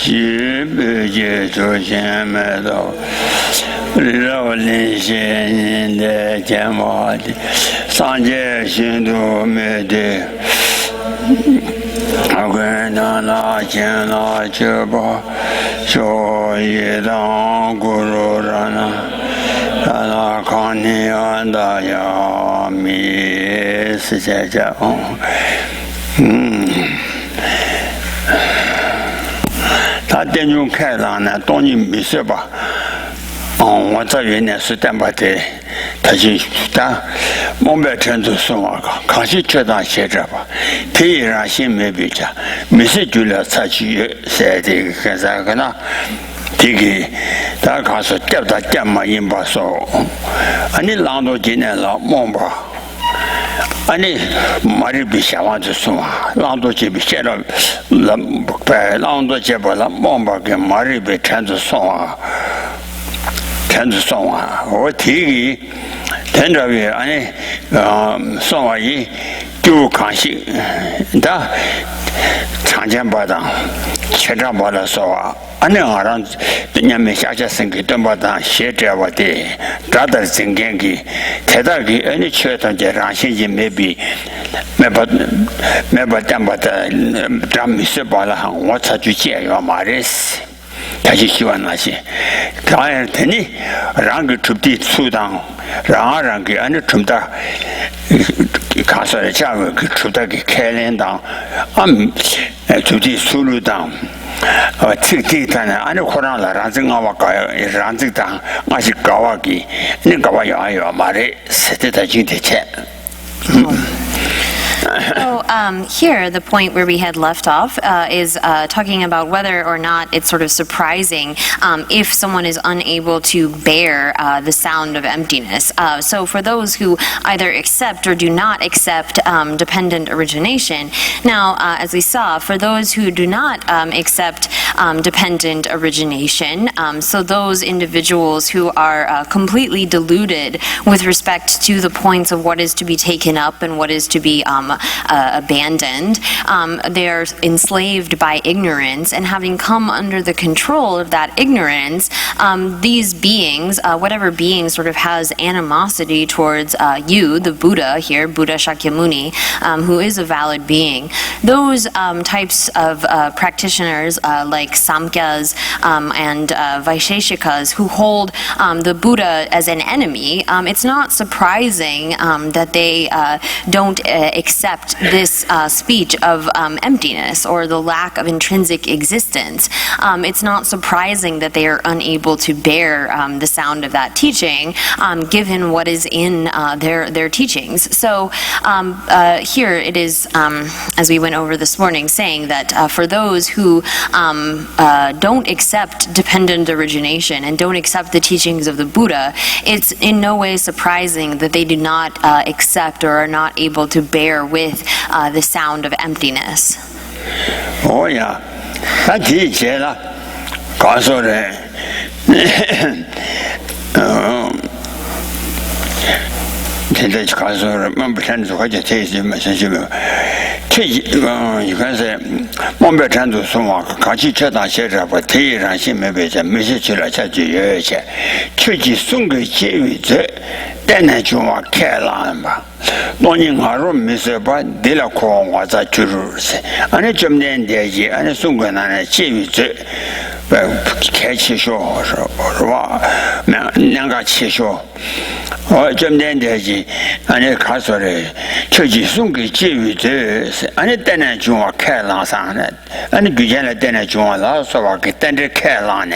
西北界出现没到，绕林线的肩膀的，上街行动没得。我跟他拿钱拿酒吧，小一当咕噜着呢，让他看你安大呀，米是在这他电中开朗呢，当你没事吧？我这原来是单把的，他就他目标程度是我个，康熙确当写着吧，他也让心没比较，没事就来采取在这个干啥个呢？这个大家说掉到电嘛，引把说，你朗读今年了，忙吧。你马里比下完就说啊，朗读这边写了，朗读这边了，忙吧跟马里比全都说啊。全是送啊！我提议，听着个，送完以就康熙，他长江报道、七张报道说啊，俺让人们下些生给东报道写这我的，找到证件给，睇到给，你去到这让现金没比，没把东报的，咱没事报了，我才去解决嘛的事。他就喜欢那些，当然他呢，让个出的出当，让给俺这出的，看说的价格给出的给开联当，出的出路当，这个地方呢，俺这活上了，让这我搞，让这当，我是搞我给，你搞我要嘛的，实在他今天钱，So here, the point where we had left off is talking about whether or not it's sort of surprising if someone is unable to bear the sound of emptiness. So for those who either accept or do not accept dependent origination, now, as we saw, for those who do not accept dependent origination, so those individuals who are completely deluded with respect to the points of what is to be taken up and what is to be abandoned. They are enslaved by ignorance, and having come under the control of that ignorance, these beings, whatever being sort of has animosity towards you, the Buddha here, Buddha Shakyamuni, who is a valid being, those types of practitioners like Samkhya's and Vaisheshikas who hold the Buddha as an enemy, it's not surprising that they don't accept this speech of emptiness or the lack of intrinsic existence. It's not surprising that they are unable to bear the sound of that teaching, given what is in their teachings. So here it is, as we went over this morning, saying that for those who don't accept dependent origination and don't accept the teachings of the Buddha, it's in no way surprising that they do not accept or are not able to bear with the sound of emptiness. Oh yeah, that's it. You can say, Mumbai Chandu Suma, Kachi Chata Shera, but Tea Shi maybe a message to Chachi, Chuchi Sunga Chi, then I Chuma Kalamba. Noning her room, Mr. But De La Corn was a churus, and a Jumden Deji, and a Sungan and a Chi, catch show, Nanga Chisho, or Jumden Deji, and a castle, Chuchi Sunga Chi, and a tenant Juma Kalan on it, and a Gujana tenant Juma also a tender Kalan.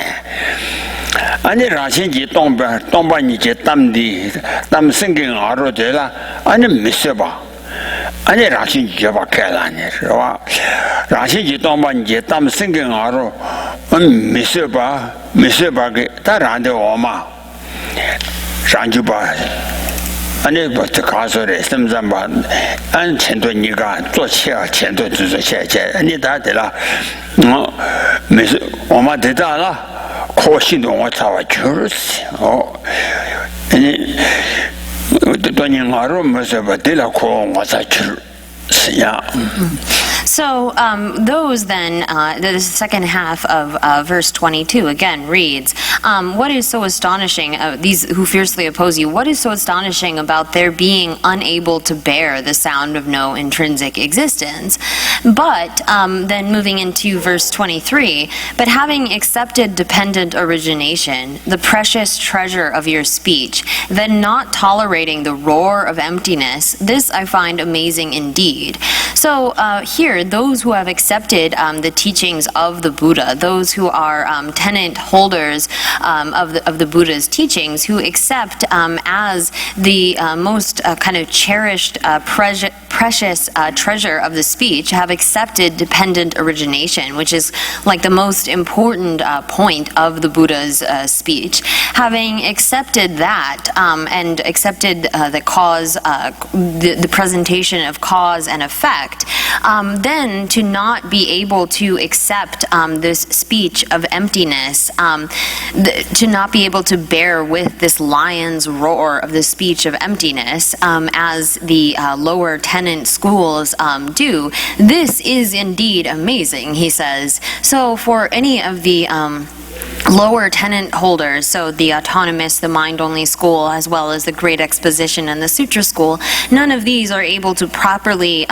And the Rasinji Tomba Niji Tamdi, Tam singing Aro de la, and a Missaba. And the Rasinji Java Kalan, Rasinji Tomba Niji Tam singing Aro, and Missaba, Tarande Oma, Sanjuba. And it was the castle, Stamzamba, and Centoniga, Tosia, Cento to the church, and it had no Miss Oma de Dala. Caution on what's our church. And the Donin Marum was a Dela Corn was a church. Yeah. So those then, the second half of verse 22 again reads, what is so astonishing, these who fiercely oppose you, what is so astonishing about their being unable to bear the sound of no intrinsic existence? But then moving into verse 23, but having accepted dependent origination, the precious treasure of your speech, then not tolerating the roar of emptiness, this I find amazing indeed. So here, those who have accepted the teachings of the Buddha, those who are tenant holders of the Buddha's teachings, who accept as the most kind of cherished, precious treasure of the speech, have accepted dependent origination, which is like the most important point of the Buddha's speech. Having accepted that and accepted the cause, the presentation of cause and effect, then to not be able to accept this speech of emptiness, to not be able to bear with this lion's roar of the speech of emptiness, as the lower tenant schools do, this is indeed amazing, he says. So for any of the lower tenant holders, so the autonomous, the mind-only school, as well as the Great Exposition and the Sutra school, none of these are able to properly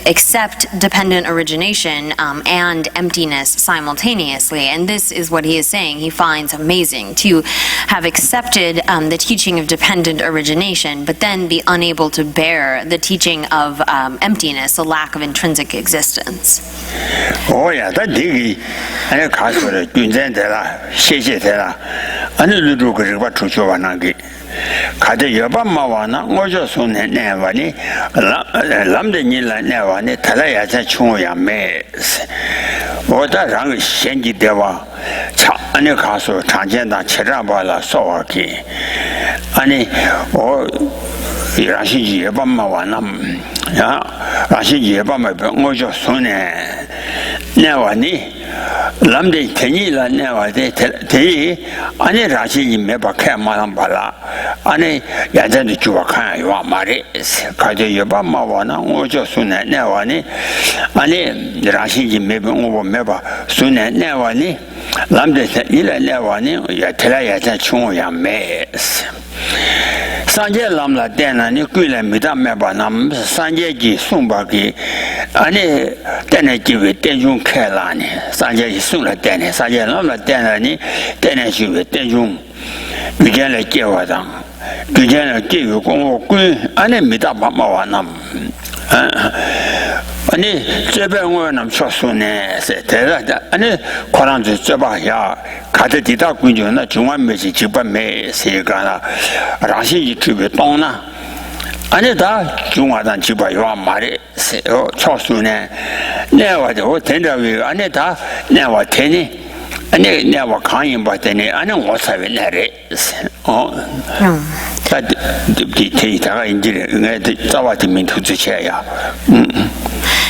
accept dependent origination and emptiness simultaneously. And this is what he is saying he finds amazing, to have accepted the teaching of dependent origination, but then be unable to bear the teaching of emptiness, the lack of intrinsic existence. Oh yeah, that digi, I can't 군전대라 시시대라 어느로 그리고 주초와나기 가데 여밤마와나 오저 손에 내와니 람데니라 내와니 달아야자 충호야매 오다랑 현지대와 차 안에 가서 장전다 치라발라 소와기 아니 라시 여밤마와나 야 라시 여밤마 오저 손에 내와니 람데 테니라 내와데 테 아니 라시니 메바케 마람발라 아니 야잔이 주와칸 요 말이 가제 여밤마와나 오저 순에 내와니 아니 라시니 메바 오보 메바 순에 내와니 람데 테니라 내와니 야 테라야자 충오야 메스 산제 람라 데나니 꾸일레 미다 메바남 산제지 송바기 아니 데네지베 데중 켈라니 산제지 송라 데네 산제 람라 데나니 데네지베 데중 비견레 제와당 비견레 제고 공고 꾸 아니 미다 마마와남 아니 제배원은 초소네 세대다 아니 코란지 제바야 가데디다 군주나 중앙매시 집반매 세가나 라시 유튜브 동나 아니다 중앙단 집바요 말이 세요 초소네 내와도 된다위 아니다 내와 되니 아니 내와 강인 받더니 아니 오사베 내래 데이터가 인지를 응애 자와디민 투지해야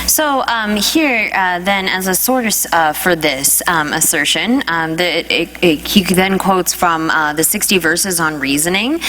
So here, then, as a source for this assertion, he then quotes from the 60 verses on reasoning,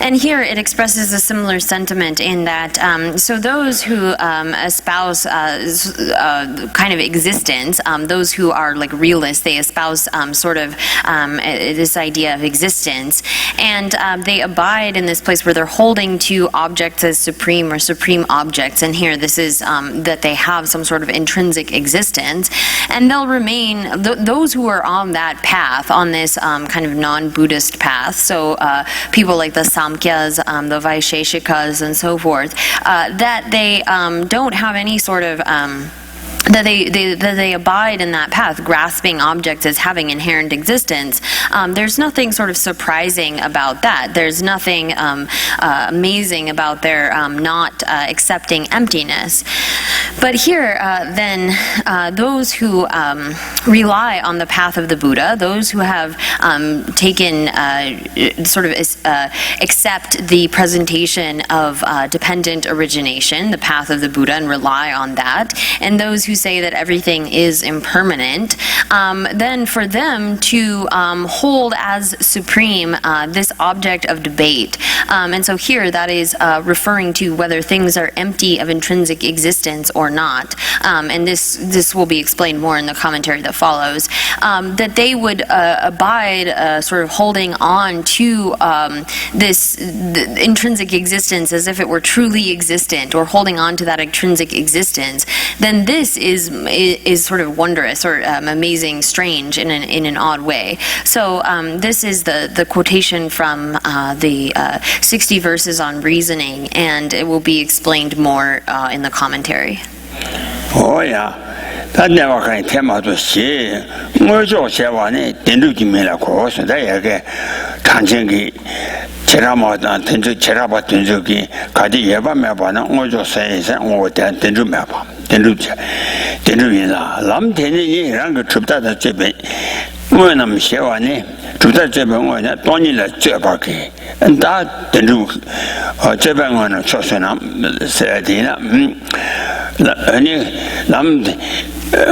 and here it expresses a similar sentiment in that, so those who espouse kind of existence, those who are like realists, they espouse sort of this idea of existence, and they abide in this place where they're holding to objects as supreme or supreme objects, and here this is that they have some sort of intrinsic existence, and they'll remain, those who are on that path, on this kind of non-Buddhist path, so people like the Samkhyas, the Vaisheshikas, and so forth, that they don't have any sort of that they abide in that path, grasping objects as having inherent existence. There's nothing sort of surprising about that. There's nothing amazing about their not accepting emptiness. But here, then, those who rely on the path of the Buddha, those who have taken sort of accept the presentation of dependent origination, the path of the Buddha, and rely on that, and those who who say that everything is impermanent, then for them to hold as supreme this object of debate. And so here that is referring to whether things are empty of intrinsic existence or not. And this will be explained more in the commentary that follows. That they would abide sort of holding on to this intrinsic existence as if it were truly existent, or holding on to that intrinsic existence, then this is sort of wondrous or amazing, strange in an odd way. So this is the quotation from the 60 verses on reasoning, and it will be explained more in the commentary. Oh yeah. 다 내가 그 테마도 시 뭐죠 세와네 된루기메라 고서 다야게 단전기 제라마다 된주 제라바 된주기 가디 예바메바나 뭐죠 세세 오대 된주메바 된루이라 람데니랑 그 춥다다 제베 뭐는 세와네 춥다 제베 뭐냐 돈이라 제바기 다 된루 제방은 초선함 세디나 아니 남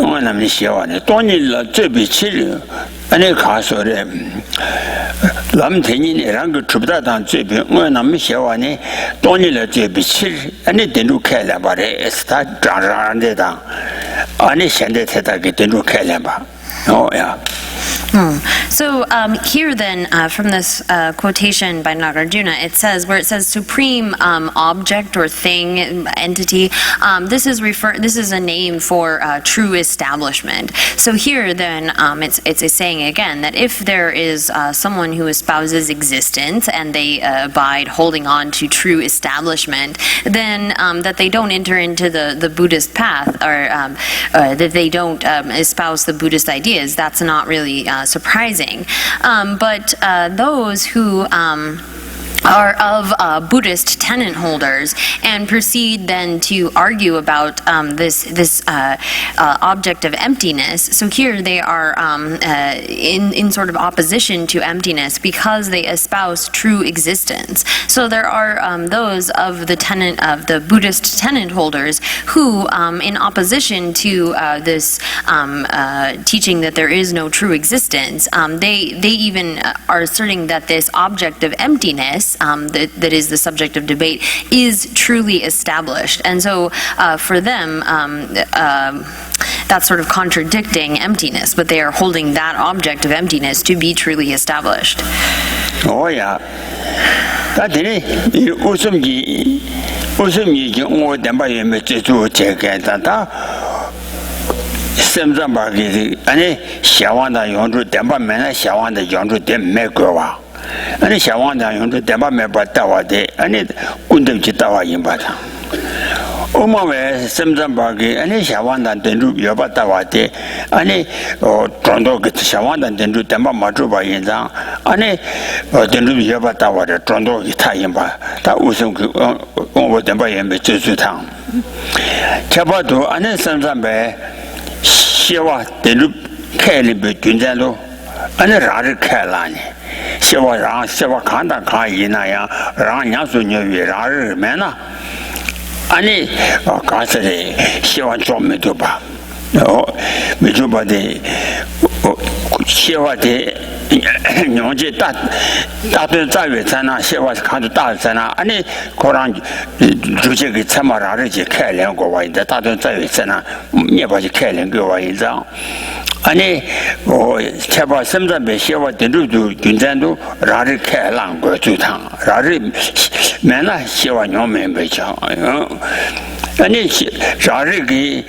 원하는 시와네 돈이라 제비치 아니 가서래 남대니랑 그 춥다단 제비 원하는 시와네 돈이라 제비치 아니 된루开了 말에 스타 장장한데다 아니 현대 대다게 된루 开了 봐. 야. So here then, from this quotation by Nagarjuna, it says, where it says supreme object or thing, entity, this is a name for true establishment. So here then, it's saying again that if there is someone who espouses existence and they abide holding on to true establishment, then that they don't enter into the Buddhist path, or that they don't espouse the Buddhist ideas, that's not really surprising. But those who are of Buddhist tenet holders and proceed then to argue about this object of emptiness. So here they are in sort of opposition to emptiness because they espouse true existence. So there are those of the Buddhist tenet holders who, in opposition to this teaching that there is no true existence, they even are asserting that this object of emptiness that is the subject of debate is truly established. And so for them, that's sort of contradicting emptiness, but they are holding that object of emptiness to be truly established. Oh yeah. 다들이 이 웃음이 오 담바에 메주주 제게다다 샘잠바기 아니 샤완다 용주 담바면에 샤완다 용주 dem메고와 아니 샤완다 용주 담바메 바다와데 아니 군dem지 따와 임바다 오마웨 샘잠바기 아니 샤완다 된루 여바다와데 아니 정도 그 샤완다 된루 담바 마주바 인장 아니 된루 여바다와데 정도 기타 임바 다 우선 그 오 담바에 메주주탕 잡아도 아니 샘잠베 시와 된루 캐리베 군자로 아니 라를 캐라니 시와랑 시와 간다 가이나야 랑냐수녀위 라를 메나 아니 가서리 시와 좀 메도봐 메도바데 시와데 뇽제 다들 자외잖아 시와 간도 다잖아 아니 고랑 주제기 참아라르지 캐려고 와인데 다들 자외잖아 예바지 캐려고 와인자 아니 제발 섬담배 시와 된루도 군잔도 라를 캐랑 거 주탕 라를 맨날 시와 뇽면 배죠 아니 라르기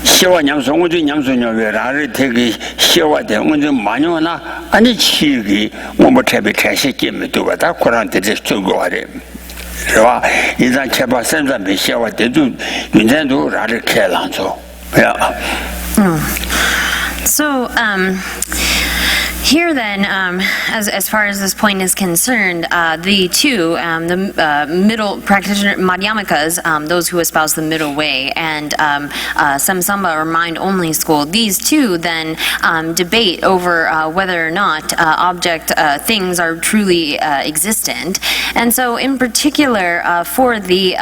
시와 냠송우지 냠송녀 라를 되게 시와데 언제 많이나 아니 치기 뭐 태비 태시기면 다 코란데 쓰고 하래 봐 이제 제발 섬담배 시와 된도 군잔도 라를 캐랑죠 야 So, here then, as far as this point is concerned, the two, the middle practitioner, Madhyamikas, those who espouse the middle way, and Samsamba or mind-only school, these two then debate over whether or not things are truly existent. And so in particular, for the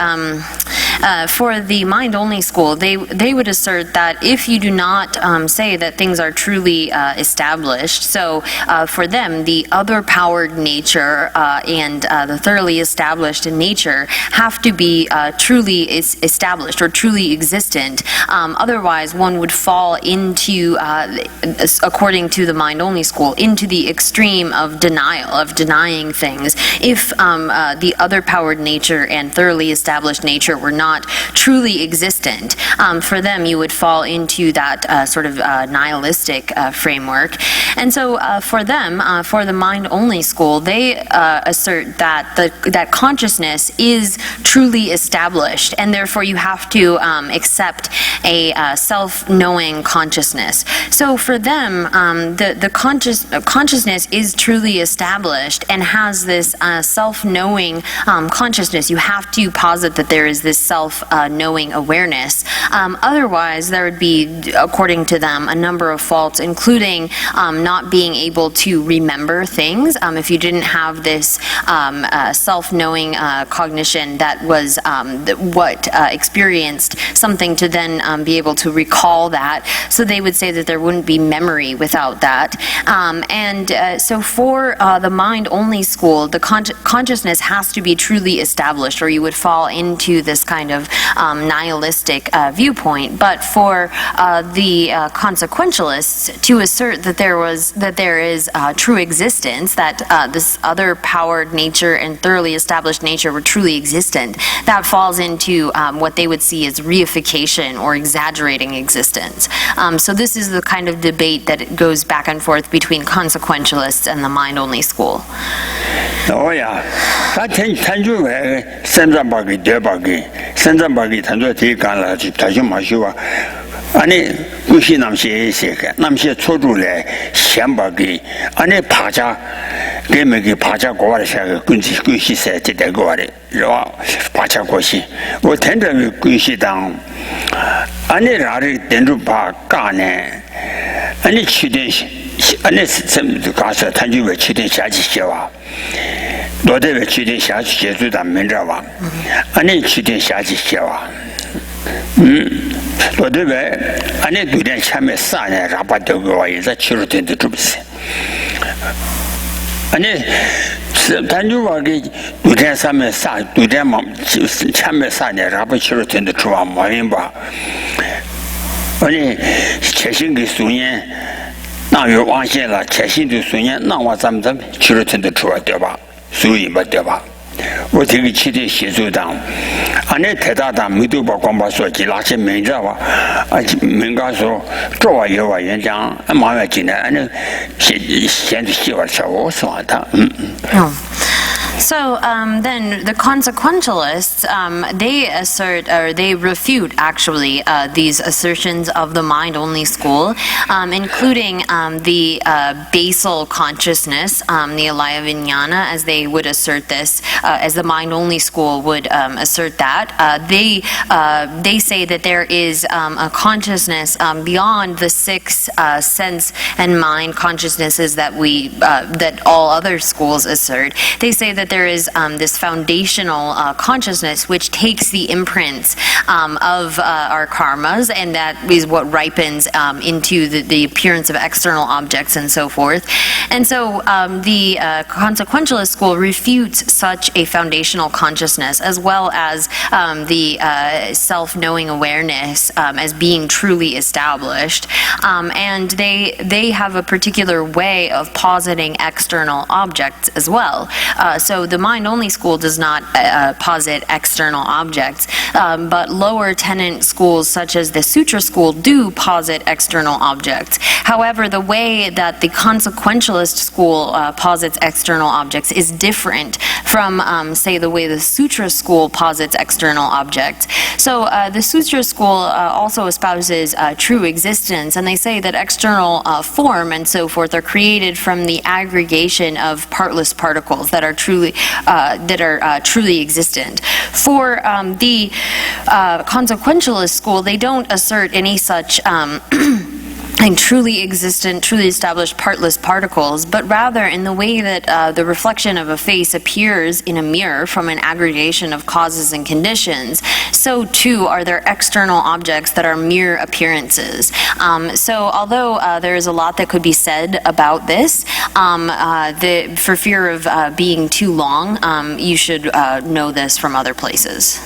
For the mind-only school, they would assert that if you do not say that things are truly established, so for them, the other-powered nature and the thoroughly established nature have to be truly established or truly existent. Otherwise, one would fall into, according to the mind-only school, into the extreme of denial, of denying things. If the other-powered nature and thoroughly established nature were not truly existent, for them you would fall into that sort of nihilistic framework. And so for them, for the mind-only school, they assert that that consciousness is truly established, and therefore you have to accept a self-knowing consciousness. So for them, the consciousness is truly established and has this self-knowing consciousness. You have to posit that there is this self-knowing awareness. Otherwise, there would be, according to them, a number of faults, including not being able to remember things. If you didn't have this self-knowing cognition that was what experienced something to then be able to recall that. So they would say that there wouldn't be memory without that. So for the mind-only school, the consciousness has to be truly established, or you would fall into this kind of nihilistic viewpoint. But for the consequentialists, to assert that there is true existence, that this other powered nature and thoroughly established nature were truly existent, that falls into what they would see as reification or exaggerating existence. So this is the kind of debate that goes back and forth between consequentialists and the mind-only school. Oh yeah, that tanju senjambagi debagi senjambagi tanju ti kanla ji taji mashiwa ani gushi namshi seke namshi chodule xiambagi ani paja gemegi paja goare shaga gunji gushi se ti de goare ro paja goshi wo tende gushi dang ani rari denju ba gane ani chiden ani sem gasa tanju we chiden shaji shewa 노대에 취된 샤지 제주다 면자와 아니 취된 샤지 샤와 노대에 아니 두된 참에 싸냐 라바도가 이제 치료된데 좀 있어 아니 단주와게 두된 참에 싸 두된 참에 싸냐 라바 치료된데 좋아 뭐인 봐 아니 최신의 수년 那有往现了，前些的孙年，那我咱们去了真的出来对吧？所以嘛对吧？我这个去的协助党，那太大党没都把广播说起那些名字吧，民家说这玩意儿演讲，马上进来，那现在喜欢吃我说他，So then the consequentialists, they assert, or they refute actually, these assertions of the mind-only school, including the basal consciousness, the alaya vijnana, as they would assert this, as the mind-only school would assert that. They say that there is a consciousness beyond the six sense and mind consciousnesses that that all other schools assert. They say that there is this foundational consciousness which takes the imprints of our karmas, and that is what ripens into the appearance of external objects and so forth. And so the consequentialist school refutes such a foundational consciousness, as well as the self-knowing awareness as being truly established. And they have a particular way of positing external objects as well. So the mind-only school does not posit external objects, but lower tenant schools such as the Sutra school do posit external objects. However, the way that the consequentialist school posits external objects is different from, say, the way the Sutra school posits external objects. So the Sutra school also espouses true existence, and they say that external form and so forth are created from the aggregation of partless particles that are truly existent. For the consequentialist school, they don't assert any such like truly existent, truly established partless particles, but rather in the way that the reflection of a face appears in a mirror from an aggregation of causes and conditions, so too are there external objects that are mere appearances. So although there is a lot that could be said about this, for fear of being too long, you should know this from other places.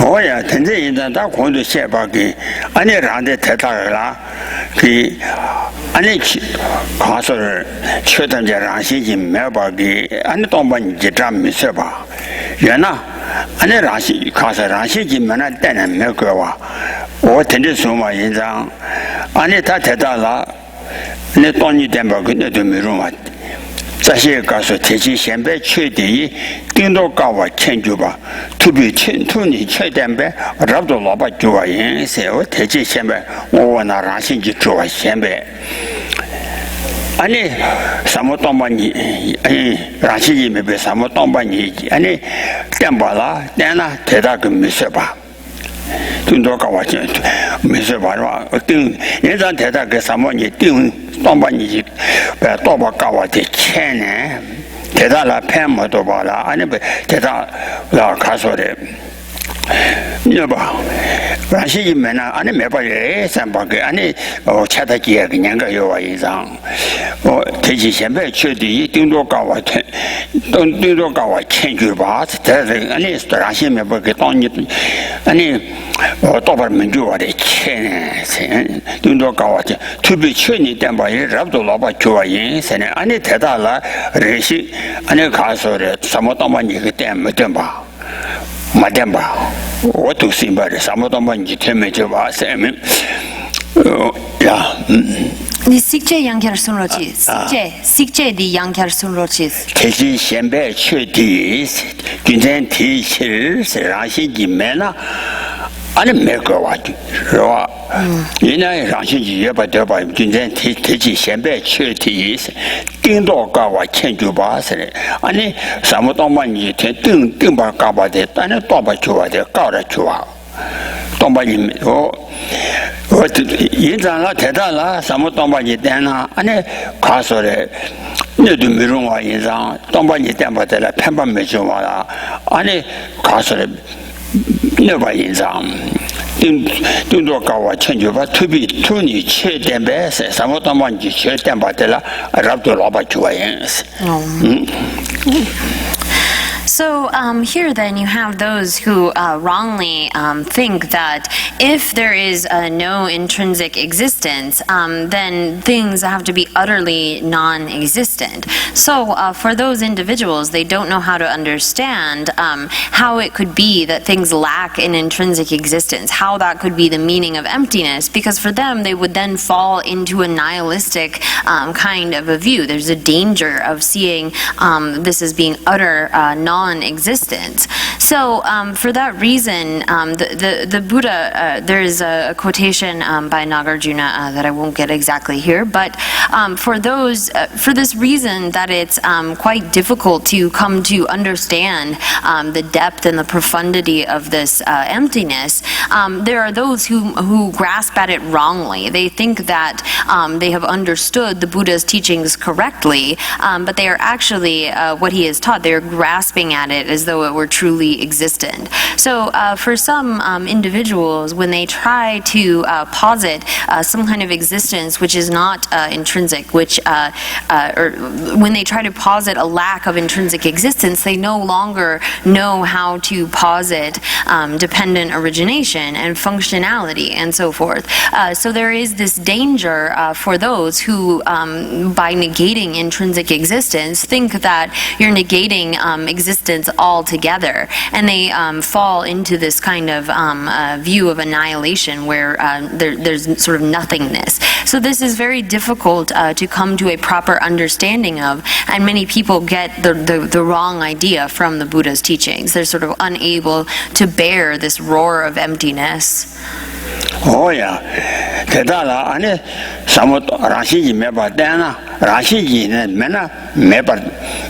오야 텐제 인자다 고도 셰바기 아니 라데 대타라 그 아니 가서를 최단제 라시지 매바기 아니 동반 지담 미세바 yana 아니 라시 가서 라시지 만나 때는 매거와 오 텐제 소마 인장 아니 다 대다라 내 돈이 된바 근데도 미루마 자시에 가서 대지 현배 최대의 띵도가와 천주바 투비 천투니 최대배 rab도 로바 좋아해 세워 대지 현배 오나 라신지 좋아 현배 아니 사모동반이 아니 라신지 매배 사모동반이 아니 땜바라 내나 대다그 미세바 띵도가와 천투 미세바라 띵 예전 대다그 사모니 띵 동반이지 또바가와 대체네 대다라 팬모도 봐라 아니 대다라 가서래 여봐 라시지면은 아니 매발에 삼박에 아니 차다기야 그냥 가요 이상 대지 현배 최대 띵도가와 띵도가와 천주바 대대 아니 라시 매발에 돈이 아니 또바면 좋아래 체네 띵도가와 투비 최니 땜바에 rab도 로바 좋아해 세네 아니 대다라 레시 아니 가서래 사모도만 이거 땜 봐 마담바 어떻게 심바래 사모도만지 때문에 와세면 야 식재 양결순로지 식재 디 양결순로지 대지 현배 최대 균전 대실 라시지 매나 아니 매거와지 와 이나의 라시지 예바되바 균전 대지 현배 최대 띵도가와 천주바스래 아니 사모동반이 띵띵바 가바데 아니 또바 좋아데 가라 좋아 동반이 인자나 대단라 사모동반이 되나 아니 가서래 너도 미루와 인자 동반이 때마다 편반 매줘와라 아니 가서래 너바 인자 띵도가와 천주바 투비 투니 최대배세 사모동반이 최대바들라 rab도 로바 좋아해 So here then you have those who wrongly think that if there is no intrinsic existence, then things have to be utterly non-existent. So for those individuals, they don't know how to understand how it could be that things lack an intrinsic existence, how that could be the meaning of emptiness, because for them they would then fall into a nihilistic kind of a view. There's a danger of seeing this as being utter non-existent. So for that reason, the Buddha, there's a quotation by Nagarjuna that I won't get exactly here, but for this reason that it's quite difficult to come to understand the depth and the profundity of this emptiness, there are those who grasp at it wrongly. They think that they have understood the Buddha's teachings correctly, but they are actually, what he has taught, they're grasping at it as though it were truly existent. So for some individuals, when they try to posit some kind of existence which is not intrinsic, or when they try to posit a lack of intrinsic existence, they no longer know how to posit dependent origination and functionality and so forth. So there is this danger for those who, by negating intrinsic existence, think that you're negating existence altogether, and they fall into this kind of view of annihilation where there's sort of nothingness. So this is very difficult to come to a proper understanding of, and many people get the wrong idea from the Buddha's teachings. They're sort of unable to bear this roar of emptiness. 오야 대다라 아니 사모 라시지 매바데나 라시지는 매나 매바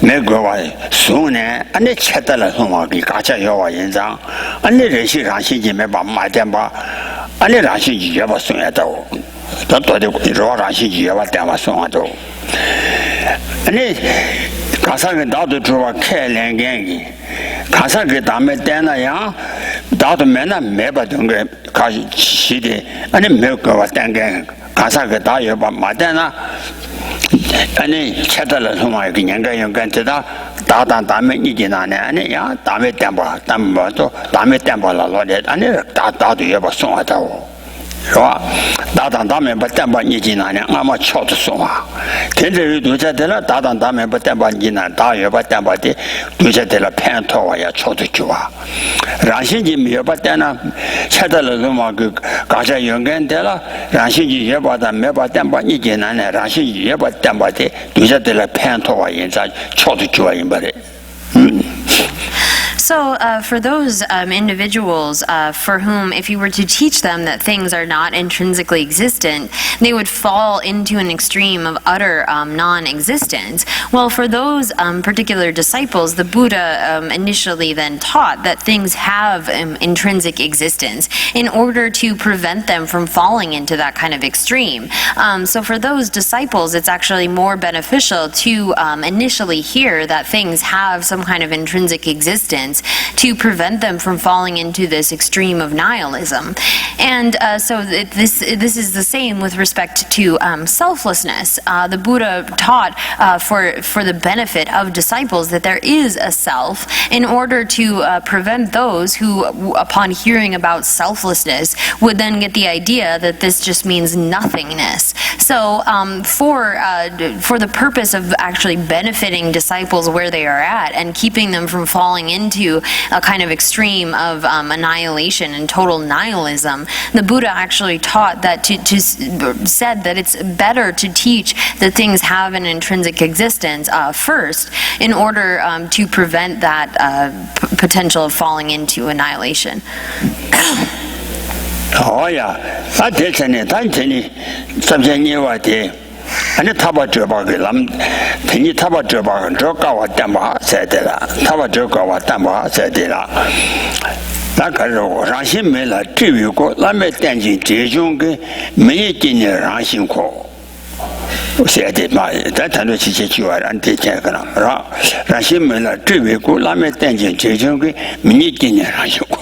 매거와 손에 아니 쳇달라 손마기 가차 여와 인장 아니 레시 라시지 매바 마덴바 아니 라시지 여바 손에다오 또 로라시지와 대마송아도 아니 가사가 나도 좋아 캐랭갱이 가사가 다음에 때나야 나도 맨날 매받은 거 가시 시대 아니 매거와 땡갱 가사가 다 여봐 맞잖아 아니 찾아라 소마에 그냥 연관되다 다단 다음에 이게 나네 아니 야 다음에 땜봐도 다음에 땜봐라로 아니 다도 여봐 송하다고 와 다단 다음에 땜봐 이게 나네 아마 쳐도 송아 근데 도자들아 다단 다음에 땜봐 이나 다 여봐 땜봐데 도자들아 팬토와야 쳐도 좋아 라신지 여봐 때나 찾아라 소마 그 가자 연관되라 라신지 여봐다 매봐 땜봐 이게 나네 라신지 여봐 땜봐데 도자들아 팬토와 인자 쳐도 좋아 이 말에 So, for those individuals for whom, if you were to teach them that things are not intrinsically existent, they would fall into an extreme of utter non-existence. Well, for those particular disciples, the Buddha initially then taught that things have intrinsic existence in order to prevent them from falling into that kind of extreme. So, for those disciples, it's actually more beneficial to initially hear that things have some kind of intrinsic existence to prevent them from falling into this extreme of nihilism. And so this is the same with respect to selflessness. The Buddha taught for the benefit of disciples that there is a self in order to prevent those who, upon hearing about selflessness, would then get the idea that this just means nothingness. So for the purpose of actually benefiting disciples where they are at and keeping them from falling into a kind of extreme of annihilation and total nihilism, the Buddha actually taught that said that it's better to teach that things have an intrinsic existence first in order to prevent that potential of falling into annihilation. Oh yeah, I did something 아니 타바저바가 람 괜히 타바저바가 저가 왔다마 세대라 타바저가 왔다마 세대라 나가로 라신메라 지위고 라메 땡진 제중게 메이진의 라신코 세대마 다단도 지체지와 안되잖아 라신메라 지위고 라메 땡진 제중게 메이진의 라신코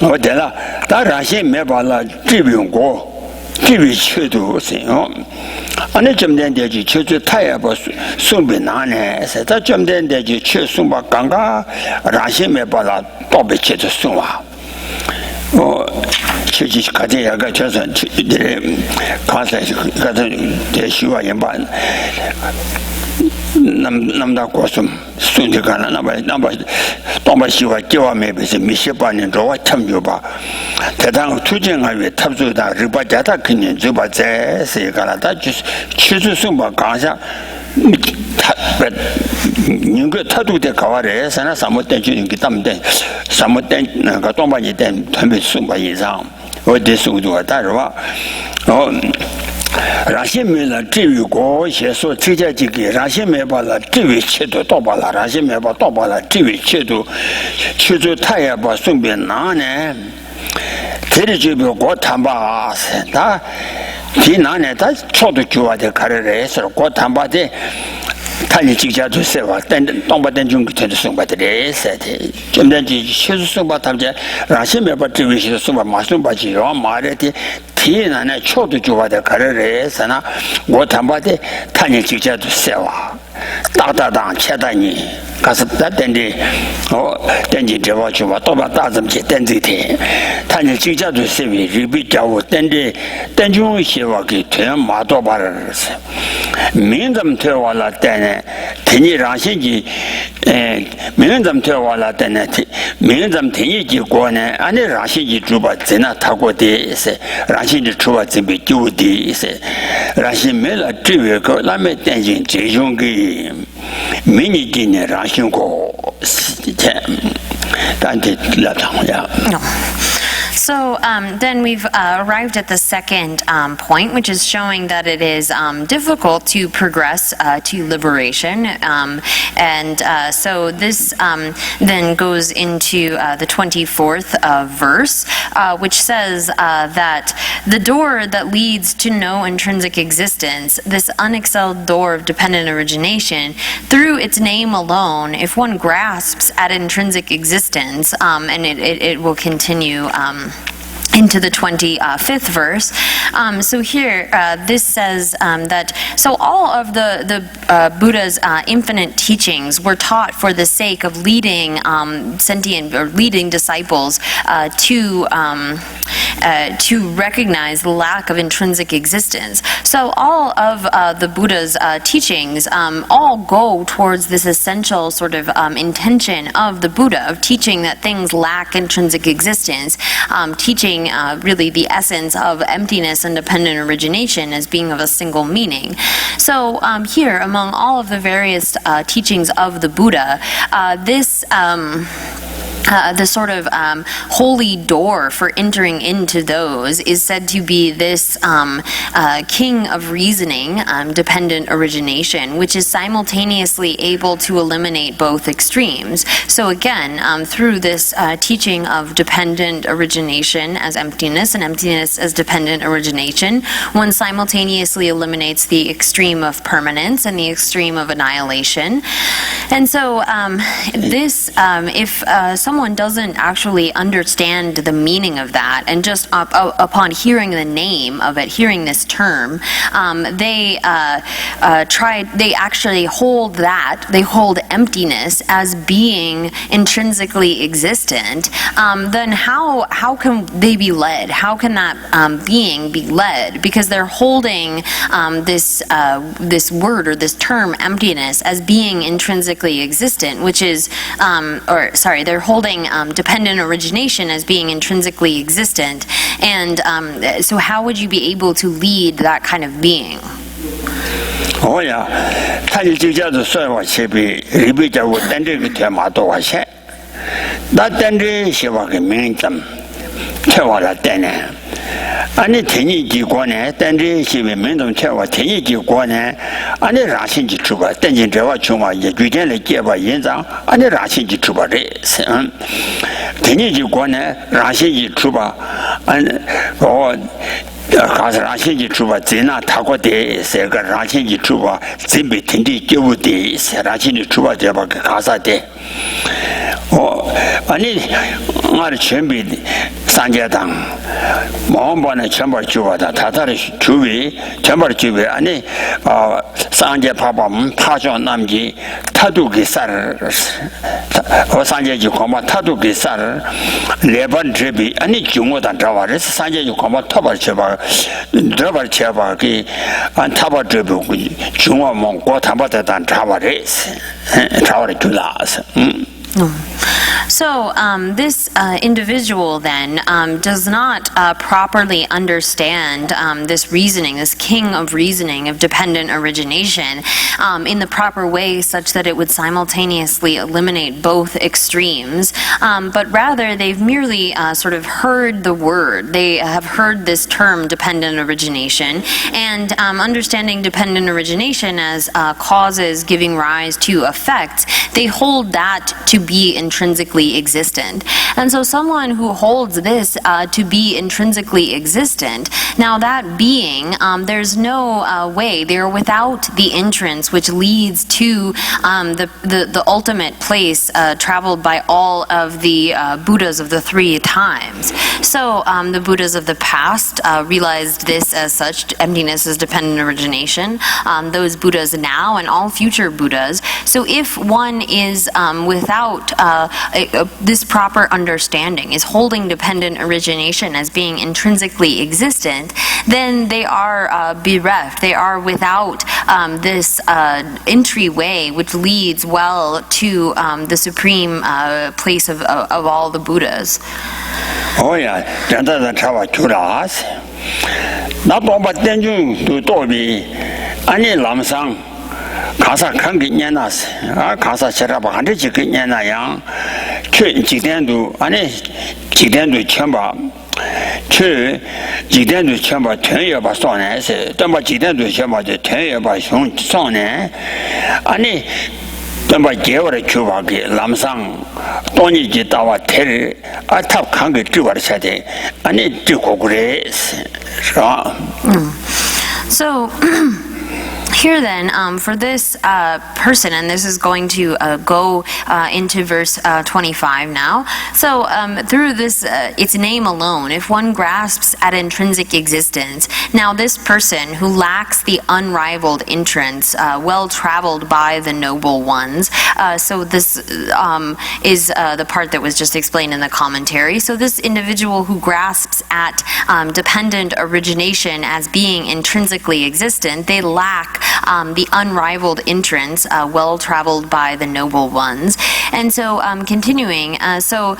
어데라 다 라신메발라 지위고 지위 최도세요 아니 좀 된대지 최저 타야버 숨비 나네 세다 좀 된대지 최숨바 강가 라심에 발라 또베체도 숨와 최지 가제야가 저선 가서 대시와 연반 남다 고숨 순지가나 나바 동바시와 교화매에서 미시반년 저와 참여봐 대당 투쟁하에 탑주다 르바자다 그냥 주바제 세가라다 추수숨바 강사 những thái độ để cao rồi, sau đó sao một tên chuyện cái tâm tên, sao một tên cái tổng bao nhiêu tên chuẩn bị xuống bao nhiêu sang, ở đây xuống多大是吧？然后没了至于过些说直接这个，然后没把了至于切都到把了，然后没把到把了至于切都，去做太阳把顺便拿呢，这里就比我谈吧，他。이 나네 다 초도 좋아데 가르레서 고탐바데 탄이 직자도 세와 동바된 중 같은 성바들에 세대 좀된지 실수 바탐제 라시메 버티위시 수바 마슨 바지요 마레티 티나네 초도 좋아데 가르레서나 고탐바데 탄이 직자도 세와 다다당 체다니 가서 다된디 된지 저와 주와 또바 다점지 된지티 탄이 직자도 세위 리비자고 된디 된중 시와기 된 마도바르스 민점 되어와라 때네 ten이 라신지 민점 되어와라 때네 민점 ten이지 고네 아니 라신지 주바 지나 타고 돼세 라신지 주바 집이 주디세 라신 메라 지외고 라메 땡진 제중기 미니진의 라신고 단지 라장야 So then we've arrived at the second point, which is showing that it is difficult to progress to liberation. So this then goes into the 24th verse, which says that the door that leads to no intrinsic existence, this unexcelled door of dependent origination, through its name alone, if one grasps at intrinsic existence, and it will continue into the 25th verse. So here, this says that, so all of the Buddha's infinite teachings were taught for the sake of leading sentient or leading disciples to recognize the lack of intrinsic existence. So all of the Buddha's teachings all go towards this essential sort of intention of the Buddha of teaching that things lack intrinsic existence, teaching really the essence of emptiness and dependent origination as being of a single meaning. So here, among all of the various teachings of the Buddha, the sort of holy door for entering into those is said to be this king of reasoning, dependent origination, which is simultaneously able to eliminate both extremes. So again, through this teaching of dependent origination as emptiness and emptiness as dependent origination, one simultaneously eliminates the extreme of permanence and the extreme of annihilation. And so if someone doesn't actually understand the meaning of that, and just upon hearing the name of it, hearing this term, they actually hold emptiness as being intrinsically existent. Then how can they be led? How can that being be led? Because they're holding this word or this term emptiness as being intrinsically existent, which is they're holding dependent origination as being intrinsically existent. And so how would you be able to lead that kind of being? 哦呀，他就叫做说话前边里边叫我等这个天马多少钱？那等这些话个名字，天话了等呢。安尼天气结果呢？等这些民众天话天气结果呢？安尼让心去出吧，等进这话穷话也决定来结吧印章，安尼让心去出吧这是天气结果呢？让心去出吧，卡是让心去出吧，真那他国的这个让心去出吧，真没天地就不的，是让心去出吧这把个卡啥的。安尼我的全部三阶堂，毛把呢全部就把他的周围全部周围安尼三阶爬上南极，他都给杀了，我三阶就恐怕他都给杀了，来班这边安尼就我当知道，这是三阶就恐怕他把这把给他把这边就我蒙古他把这当查把这是，查把的就拉是So this individual then does not properly understand this reasoning, this king of reasoning of dependent origination in the proper way such that it would simultaneously eliminate both extremes, but rather they've merely sort of heard the word. They have heard this term dependent origination, and understanding dependent origination as causes giving rise to effects, they hold that to be intrinsically existent. And so someone who holds this to be intrinsically existent, now that being, there's no way, they're without the entrance which leads to the ultimate place traveled by all of the Buddhas of the three times. So the Buddhas of the past realized this as such, emptiness is dependent origination. Those Buddhas now and all future Buddhas. So if one is without this proper understanding, is holding dependent origination as being intrinsically existent, then they are bereft. They are without this entryway which leads well to the supreme place of all the Buddhas. Oh yeah, that's how I told us. Not about the new to Toby, any lamsang. Casa can't get Yanas, Casa Serapa 100 Yanayang, Chitendo, Ane Chitendo Chamber, 去几点钟全把团也把上来是，等把几点钟全把这团也把上来，你等把结果的去把给南上，当你去到我台里，他看个这个的车的，你这个过来是吧？So. Here then, for this person, and this is going to go into verse 25 now. So through this, its name alone, if one grasps at intrinsic existence, now this person who lacks the unrivaled entrance, well traveled by the noble ones. So this is the part that was just explained in the commentary. So this individual who grasps at dependent origination as being intrinsically existent, they lack the unrivaled entrance, well traveled by the noble ones. And so continuing, how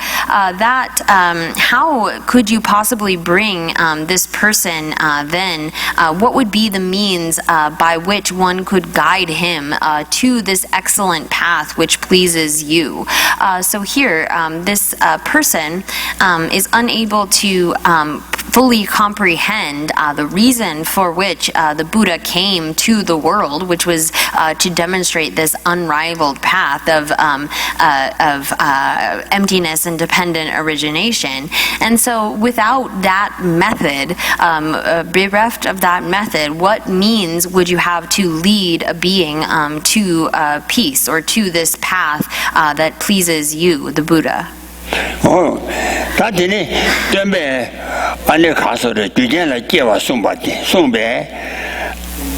could you possibly bring this person then, what would be the means by which one could guide him to this excellent path which pleases you? So here, this person is unable to fully comprehend the reason for which the Buddha came to the world, which was to demonstrate this unrivaled path of emptiness and dependent origination. And so without that method, bereft of that method, what means would you have to lead a being to peace or to this path that pleases you, the Buddha? 他今天准备按那卡说的，最近来接我送白，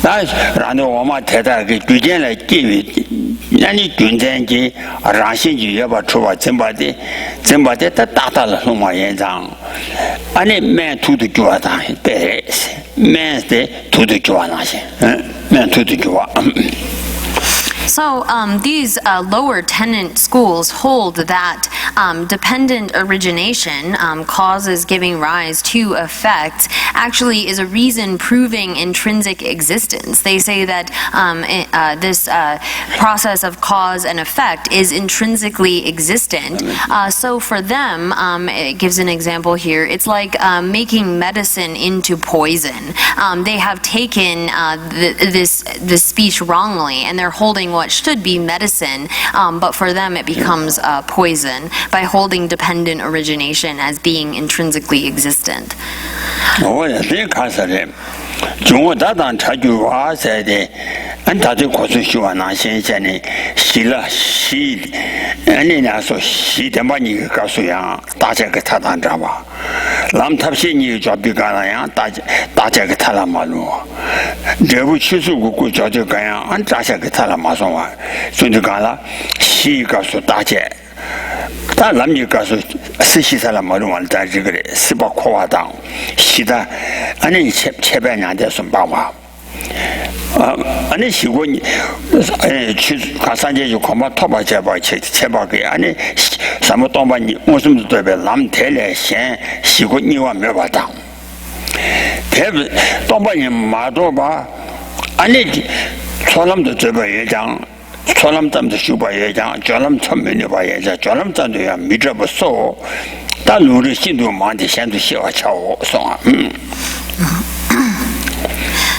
然后我们太太给最近来接位，那你军站去让心去要把出发真把的他打了送马延长，俺那满土的脚上白，满的土的脚上些，满土的脚。So these lower tenant schools hold that dependent origination, causes giving rise to effect, actually is a reason proving intrinsic existence. They say that this process of cause and effect is intrinsically existent. So for them, it gives an example here, it's like making medicine into poison. They have taken this speech wrongly, and they're holding what should be medicine, but for them it becomes poison by holding dependent origination as being intrinsically existent. 我也是看出来，中国大当他就话在的，俺他就告诉希望那现在呢，洗，俺那俩说洗的把你告诉样，大家给他当着吧，那么他些你就比干那样，大家给他了马路，这不去出国家就这样，俺大家给他了马上完，所以就干了，洗告诉大家。但咱们就告诉实在了没弄完，咱这个的是把扩大当，现在俺那前半年的算办法，俺那习惯你，去看三节就恐怕淘宝钱包给俺那什么当把你，我什么代表咱们台来先习惯你往没法当，台不当把你马多吧，俺那从那么多这边也讲。从他们咱们的修把也讲，叫他们出门的把也讲，叫他们咱这样没这不少，但努力心都忙的，现在喜欢瞧我说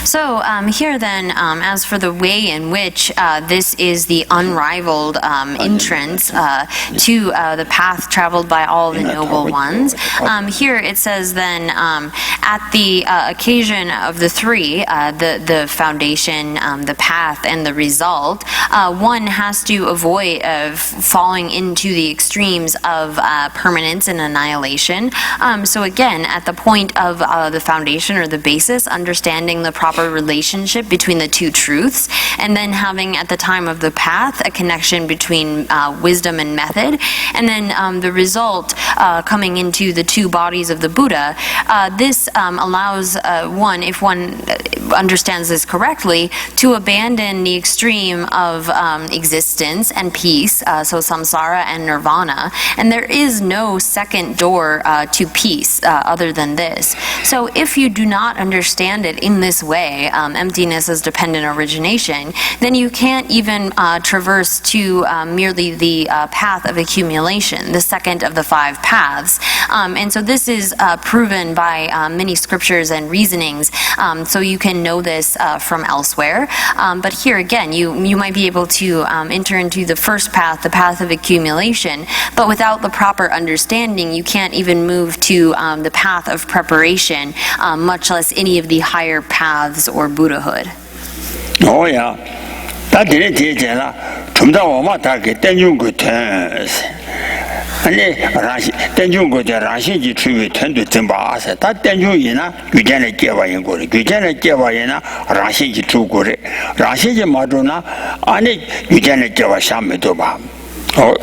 So here then, as for the way in which this is the unrivaled entrance to the path traveled by all the noble ones, here it says then, at the occasion of the three, the foundation, the path, and the result, one has to avoid falling into the extremes of permanence and annihilation. So again, at the point of the foundation or the basis, understanding the proper relationship between the two truths, and then having at the time of the path a connection between wisdom and method, and then the result coming into the two bodies of the Buddha. This allows one, if one understands this correctly, to abandon the extreme of existence and peace, so samsara and nirvana, and there is no second door to peace other than this. So if you do not understand it in this way, say emptiness as dependent origination, then you can't even traverse to merely the path of accumulation, the second of the 5 paths. And so this is proven by many scriptures and reasonings, so you can know this from elsewhere. But here again, you might be able to enter into the first path, the path of accumulation, but without the proper understanding, you can't even move to the path of preparation, much less any of the higher paths or Buddhahood. Oh yeah, that didn't teach la. Chumda wama ta ke tenjung ko ten. Ane rashi tenjung ko de rashi ji chui ten du zhenba ase. Ta tenjung ina gyujian le jiewa yin go le. Gyujian le jiewa yin na rashi ji chu go le. Rashi ji ma zhu na ane gyujian le jiewa sha me do ba. Oh.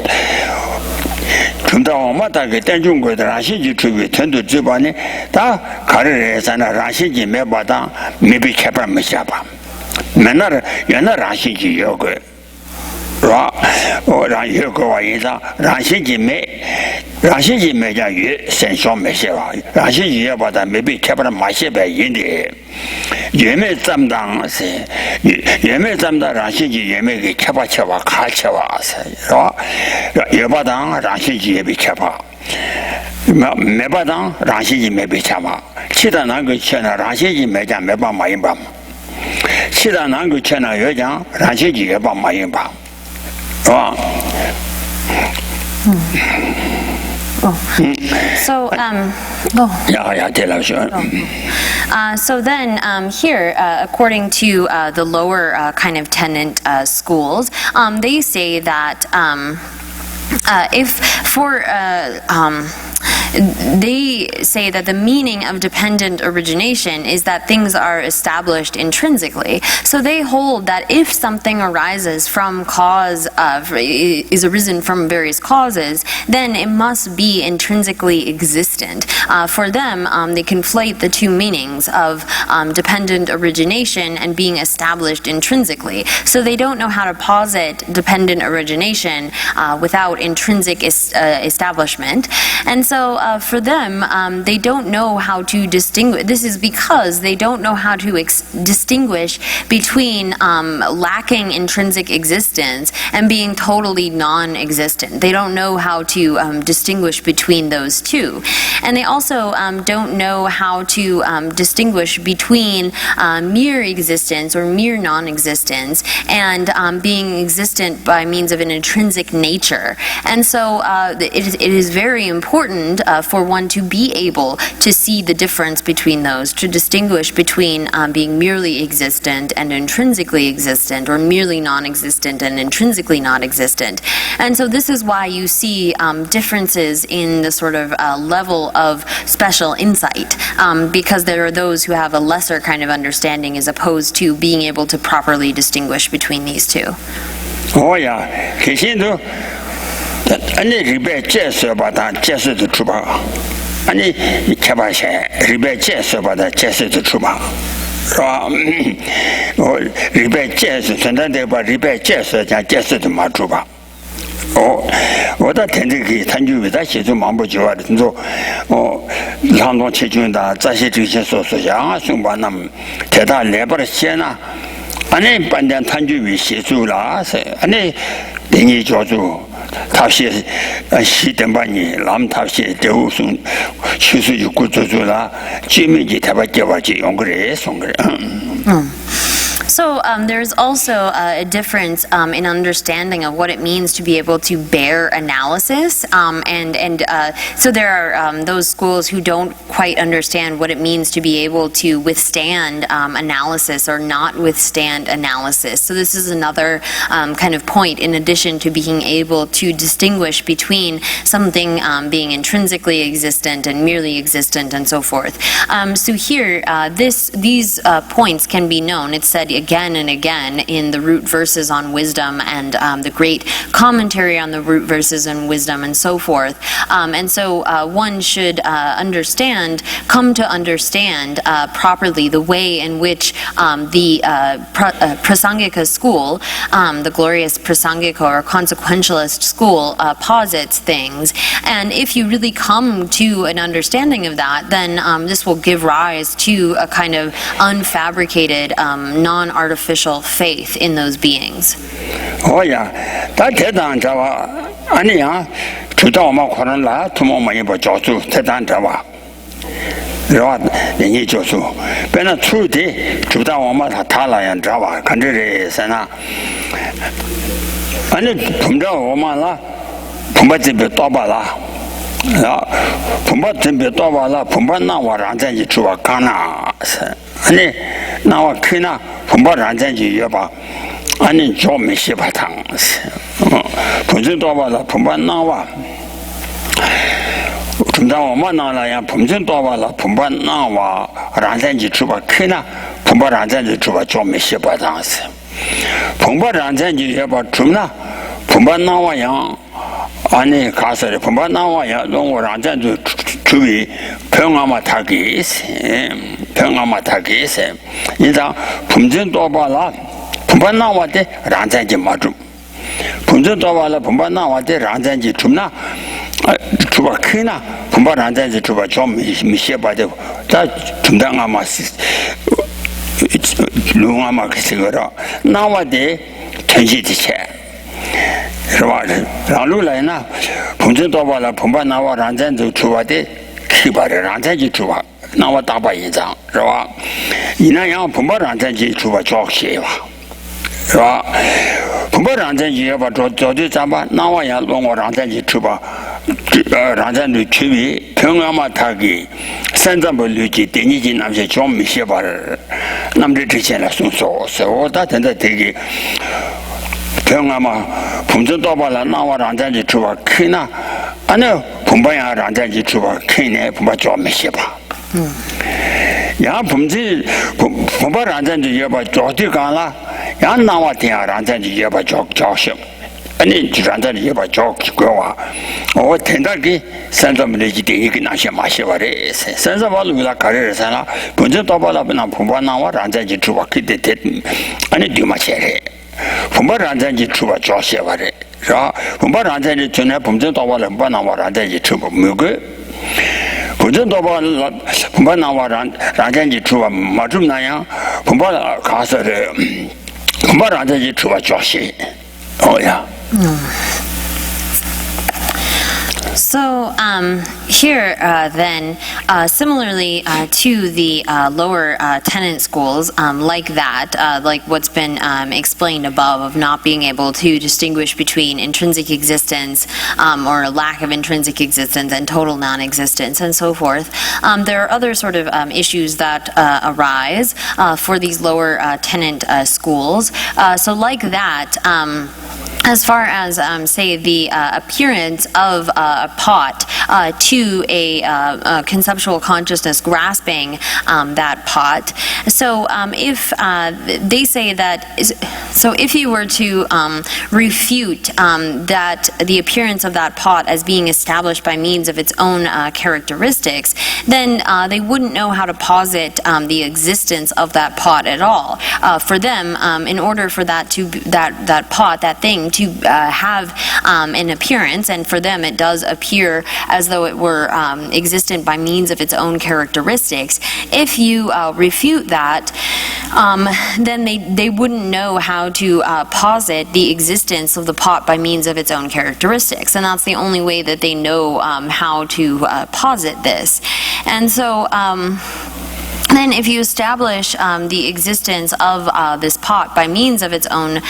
Chumda wama ta ke tenjung ko de rashi ji chui ten du zhenba ne ta kare re sa na rashi ji me ba da me bi kepa me sha ba. Menar yana rashi ji yo go. Ra o ra yo go wa yin sa rashi ji me ja yu sen shuo me xie ba. Rashi ji ye ba da me bi kepa ma xie ba yin de. Yue me zam dang se. Yue me zam da rashi ji yue me ge kepa che wa ka che wa se. Ra ye ba dang rashi ji ye bi kepa. Me ba dang rashi ji me bi che ma. Chi da na ge che na rashi ji me ja me ba ma yin ba. 其他南个钱呢，越讲让些也帮马云帮，是吧？ So, so then here, according to the lower kind of tenant schools, they say that they say that the meaning of dependent origination is that things are established intrinsically. So they hold that if something arises from is arisen from various causes, then it must be intrinsically existent. For them, they conflate the two meanings of dependent origination and being established intrinsically. So they don't know how to posit dependent origination without intrinsic establishment. And so for them, they don't know how to distinguish. This is because they don't know how to distinguish between lacking intrinsic existence and being totally non-existent. They don't know how to distinguish between those two. And they also don't know how to distinguish between mere existence or mere non-existence and being existent by means of an intrinsic nature. And so it is very important for one to be able to see the difference between those, to distinguish between being merely existent and intrinsically existent, or merely non-existent and intrinsically non-existent. And so this is why you see differences in the sort of level of special insight, because there are those who have a lesser kind of understanding as opposed to being able to properly distinguish between these two. Oh yeah, 아니 리베 제서 받아 제서도 주바 아니 개발세 리베 제서 받아 제서도 주바 리베 제서 전단대 봐 리베 제서 자 제서도 마 주바我的天这个参与在写作忙不久啊，你说两种七军的这些说想送把那么铁大来不了先呐，安尼半点参与写作了是安尼等于叫做。 他写西登把你，那么他写都送，其实就过做了，见面就他把电话就用个人送个人。So there's also a difference in understanding of what it means to be able to bear analysis, so there are those schools who don't quite understand what it means to be able to withstand analysis or not withstand analysis. So this is another kind of point in addition to being able to distinguish between something being intrinsically existent and merely existent and so forth. So here, these points can be known. It's said again and again in the root verses on wisdom and the great commentary on the root verses on wisdom and so forth. And so one should come to understand properly the way in which the Prasangika school, the glorious Prasangika or consequentialist school, posits things. And if you really come to an understanding of that, then this will give rise to a kind of unfabricated, non-artificial faith in those beings. Oh yeah, that tetan jawa aniya chuta ma khoran la tumo ma yeba josu tetan jawa. Rawa ni josu. Bena chuti chuta ma ta la yan jawa kanjere sana. Ani pumja ma la pumba jibe toba la. Ya pumba jibe toba la pumba na wa ran zan ji chuwa kana. Ani na wa kina pumba ran zan ji yeba. 아니 좀 시바탕 본전도발라 본반나와 금다오마나라야 본전도발라 본반나와 란산지 주바 크나 본바란산지 주바 좀 시바탕스 본바란산지 해봐 줌나 본반나와야 아니 가서 본반나와야 농어 란산지 주위 병아마 타기스 이다 본전도발라 Pumbanawa Ranjanji Madrum. Punjatawala Pumbanawa Ranjanji Tumna Tuba Kina, Pumba Ranjanji Tuba Chom Misheba de Tundangama Lungama Sigara. Nowadays, Tenji Tiche. Ralulana, Punjatawala Pumbanawa Ranjanji Tuba de Kibari Ranjanji Tuba. Nawa Taba Yizang, Rawa. Inayang Pumba Ranjanji Tuba Chok Sheva. Right? Pumba Ranjanji about Jodi Zamba, now I have long Ranjanji Tuba Ranjanji Chibi, Pungama Tagi, Senzamba Luji, Deniji Namse Chom Mishabar, Namdi Tichena Sunso, so that and the Tigi Pungama, Pumzotobala, now Ranjanji Tuba Kina, and Pumbaya Ranjanji Tuba Kine, Pumba Chom Mishaba. Ya Pumba Ranjanji Yaba Jodi Gala. Yan nawa tiya ranjanji yeba jok joshim. Ani ranjanji yeba jok gwa. O tendaki senza mleji de yiki nashe masheware. Senza balu la karere sana. Punje tobala bina pumba nawa ranjanji chuba kite tet. Ani duma chere. Pumba ranjanji chuba josheware. Ra pumba ranjanji chune punje tobala pumba nawa ranjanji chuba mugu. Punje tobala pumba nawa ranjanji chuba majum naya. Pumba kasare. Oh yeah. So here then, similarly to the lower tenant schools, like that, like what's been explained above of not being able to distinguish between intrinsic existence or lack of intrinsic existence and total non-existence and so forth, there are other sort of issues that arise for these lower tenant schools. So like that, as far as, say, the appearance of a pot to a conceptual consciousness grasping that pot. So if they say that, so if you were to refute that the appearance of that pot as being established by means of its own characteristics, then they wouldn't know how to posit the existence of that pot at all. For them, in order for that pot, that thing, to have an appearance, and for them it does appear as though it were existent by means of its own characteristics. If you refute that, then they wouldn't know how to posit the existence of the pot by means of its own characteristics, and that's the only way that they know how to posit this. And so then if you establish the existence of this pot by means of its own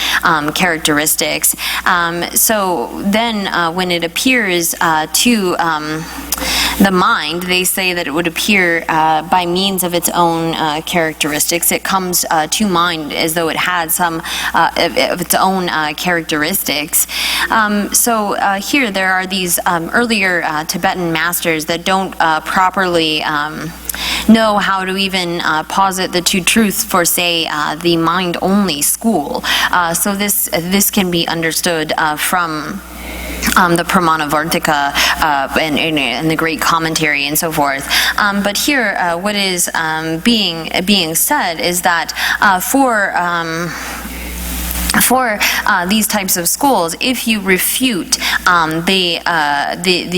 characteristics, so then when it appears to the mind, they say that it would appear by means of its own characteristics. It comes to mind as though it had some of its own characteristics. So here there are these earlier Tibetan masters that don't properly know how to even posit the two truths for, say, the mind-only school. So this can be understood from the Pramanavartika and the great commentary and so forth. But here, what is being said is that for these types of schools, if you refute the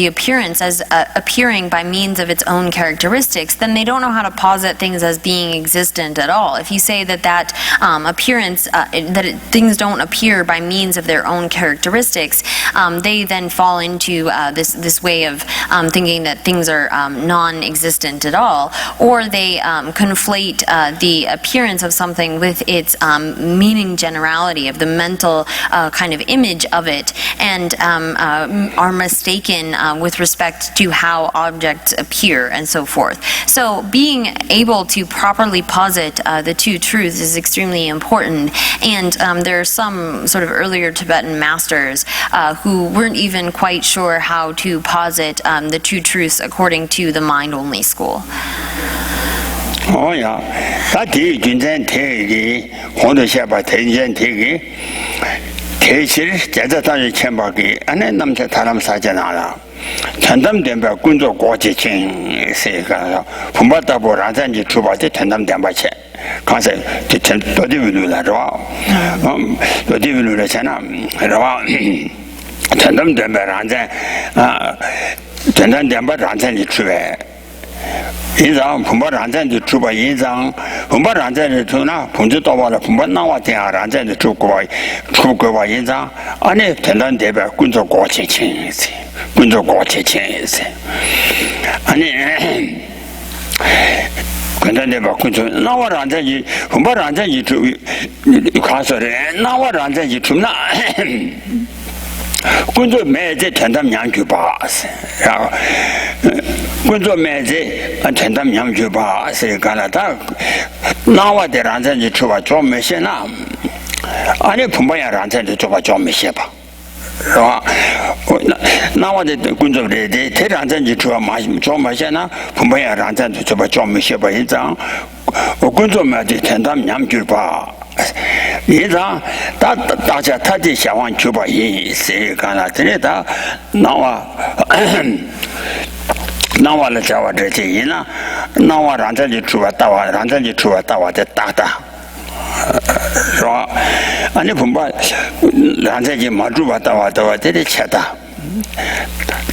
appearance as appearing by means of its own characteristics, then they don't know how to posit things as being existent at all. If you say that appearance, things don't appear by means of their own characteristics, they then fall into this way of thinking that things are non-existent at all, or they conflate the appearance of something with its meaning generality, of the mental kind of image of it, and are mistaken with respect to how objects appear and so forth. So being able to properly posit the two truths is extremely important, and there are some sort of earlier Tibetan masters who weren't even quite sure how to posit the two truths according to the mind-only school. Oh yeah, that day Junzen Tegi, Hondo Shaba Tenjen Tegi, Teshir, Jazatan Chembaki, and then Namsa Taram Sajanala. Tandam Demba Gundo Gochi Ching, say, Pumbata Borazanji Trubati, Tandam Dembache, Concept to Todivilu Raw, Todivilu Chana, Raw, Tandam Demba Ranza, Tandam Demba Ranzanji True. 인상 분발 안전지 주바 인상 분발 안전지 주나 분주 도발을 분발 나와 대한 안전지 주고와 인상 안에 된다는 대배 군조 고치칭이지 군조 고치칭이지 아니 근데 뭐 군조 나와 안전지 분발 안전지 주 가서래 나와 안전지 주나 군조 매제 된다면 양규 봐서 군조 매제 된다면 양규 봐서 가나다 나와대 란전지 주바 좀 매세나 아니 분바야 란전지 주바 좀 매세봐 나와대 군조래 대란전지 주바 마시 좀 매세나 분바야 란전지 주바 좀 매세봐 인장 군조 매제 된다면 양규 봐 이자 다자 타지 샤완 주바 이 세가나 드네다 나와를 잡아들지이나 나와 란전지 주바 따와 란전지 주바 따와데 따다 저 아니 본바 란전지 마주바 따와 데데 쳇다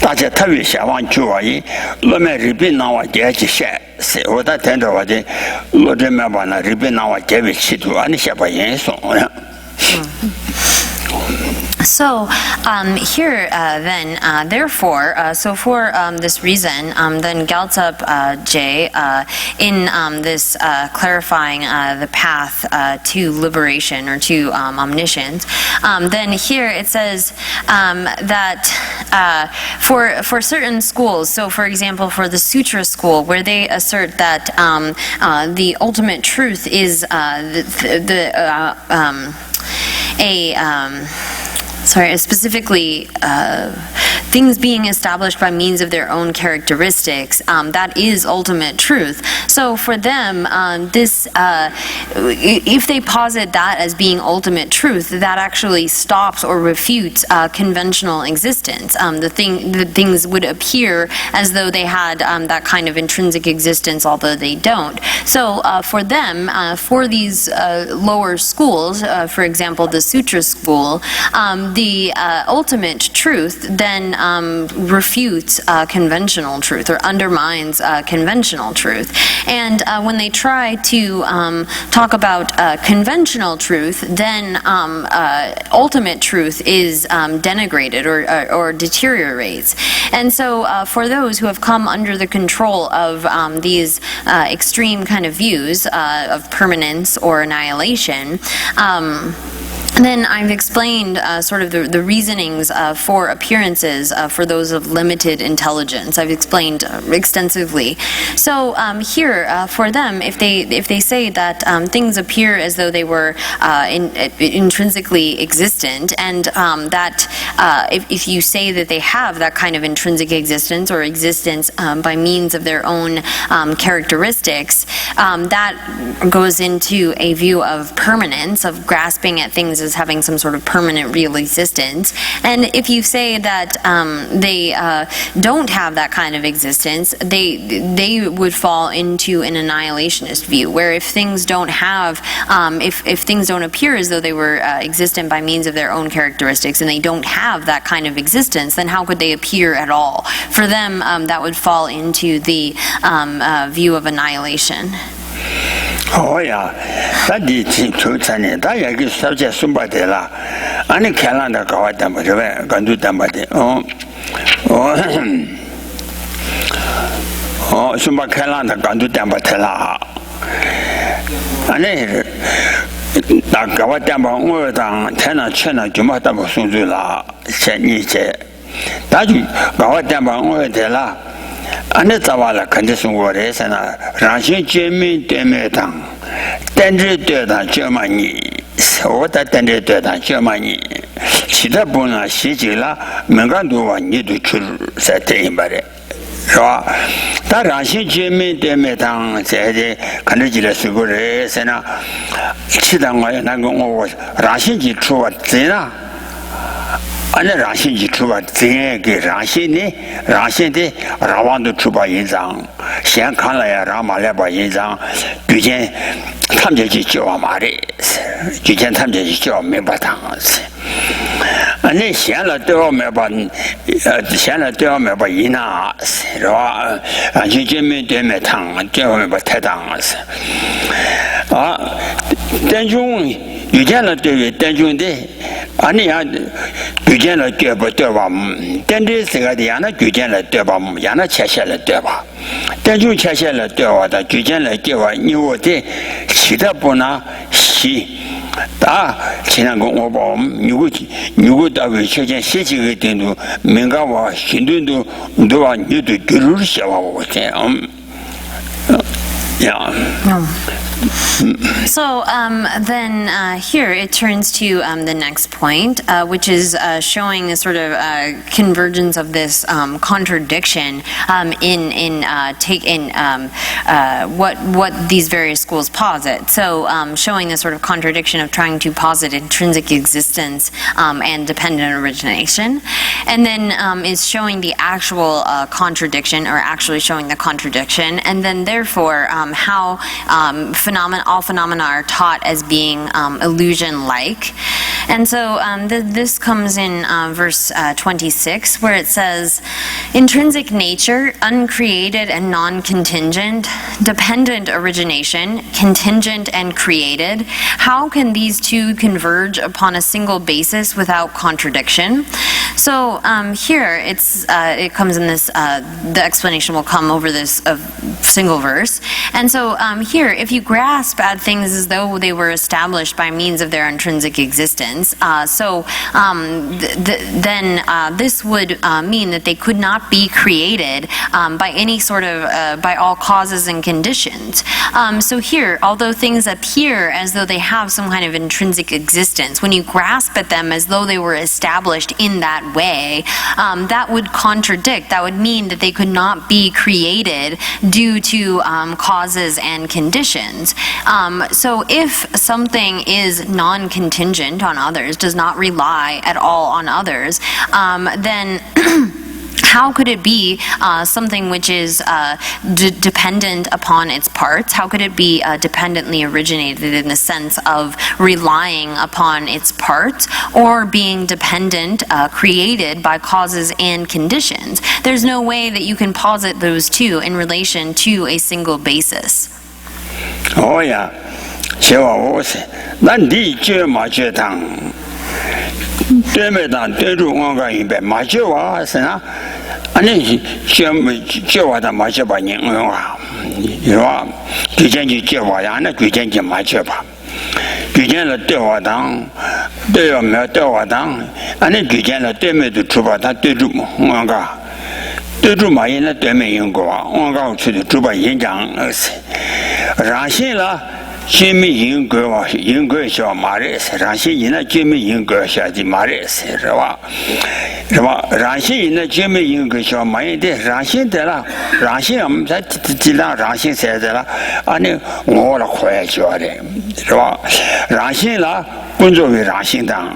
다자 타위 샤완 주바이 로메 리빈 나와 게지셰 세오다 텐더와데 로데메바나 리빈 나와 게비치도 아니 샤바 예송 So here then, therefore, so for this reason, then Gyaltsab J, in this clarifying the path to liberation or to omniscience, then here it says that for certain schools, so for example for the Sutra school, where they assert that the ultimate truth is specifically things being established by means of their own characteristics, that is ultimate truth. So for them, if they posit that as being ultimate truth, that actually stops or refutes conventional existence. The things would appear as though they had that kind of intrinsic existence, although they don't. So for them, for these lower schools, for example, the Sutra school, the ultimate truth then refutes conventional truth or undermines conventional truth. And when they try to talk about conventional truth, then ultimate truth is denigrated or deteriorates. And so for those who have come under the control of these extreme kind of views of permanence or annihilation, And then I've explained sort of the reasonings for appearances for those of limited intelligence. I've explained extensively. So here, for them, if they say that things appear as though they were intrinsically existent, and that if you say that they have that kind of intrinsic existence or existence by means of their own characteristics, that goes into a view of permanence, of grasping at things as having some sort of permanent real existence. And if you say that they don't have that kind of existence, they would fall into an annihilationist view, where if things don't have, if things don't appear as though they were existent by means of their own characteristics, and they don't have that kind of existence, then how could they appear at all? For them, that would fall into the view of annihilation. Oh yeah, that is true. That is subject somebody la. Ani kalanda kawa tambo jebe gandu tambade. Oh, sumba kalanda gandu tambate la. Ani da kawa tambo ngo dang tena chena juma tambo sunju la cheni che. Da ju kawa tambo ngo de la. Ane zawala condition wore sana ranshin jemi deme tang tenri de da Germany so da tenri de da Germany chida bona shiji la mengan do wa ni du chur sa te imbare so da ranshin jemi deme tang se de kanji le sugure sana chida ngwa na ngo ranshin ji chuwa zina ane rangshin ji chuba zinge ge rangshin de rawandu chuba yinzang xian kan la ya rang ma le ba yinzang jujian tamje ji jiwa ma re jujian tamje ji jiwa me ba tang ane xian la de me ba yin na是吧rangshin ji me de me tang jiwa me ba tai tang啊但中遇见了对但中的아니 야 규제를 껴버려 근데 제가 야나 규제를 떼봐 야나 채셔를 떼봐 대중 채셔를 떼와다 규제를 껴와 니워데 시다보나 시다 지난 거 오버 누구다 왜 최전 시지게 된도 민가와 신도도 너와 니도 교류를 셔와 보세 yeah. So then here it turns to the next point, which is showing a sort of convergence of this contradiction in what these various schools posit. So showing this sort of contradiction of trying to posit intrinsic existence and dependent origination, and then is showing the actual contradiction, or actually showing the contradiction, and then therefore how all phenomena are taught as being illusion-like. And so this comes in verse 26, where it says, intrinsic nature, uncreated and non-contingent, dependent origination, contingent and created. How can these two converge upon a single basis without contradiction? So here it comes in this, the explanation will come over this single verse. And so here, if you grasp at things as though they were established by means of their intrinsic existence, then this would mean that they could not be created by any sort of, by all causes and conditions. So here, although things appear as though they have some kind of intrinsic existence, when you grasp at them as though they were established in that way, that would contradict, that would mean that they could not be created due to causes and conditions. So if something is non-contingent on others, does not rely at all on others, then how could it be something which is dependent upon its parts? How could it be dependently originated in the sense of relying upon its parts, or being dependent, created by causes and conditions? There's no way that you can posit those two in relation to a single basis. Oh yeah, 学我是，那你觉嘛觉当，对没当对住我个一边嘛觉我是啊，你觉我的嘛觉吧你啊，是吧？举荐就觉我呀，那举荐就嘛觉吧。举荐了对我当，对要没对我当，俺那举见了对面的主把他对住我个。对住嘛，人家对面英国，我刚去的主把演讲，让信了，全面英国哇，英国小马来斯，让信人家全面英国小的马来斯是吧？是吧？让信人家全面英国小马来的，让信的了，让信我们在尽量让信才的了，啊那我了快叫的，是吧？让信了，工作为让信当，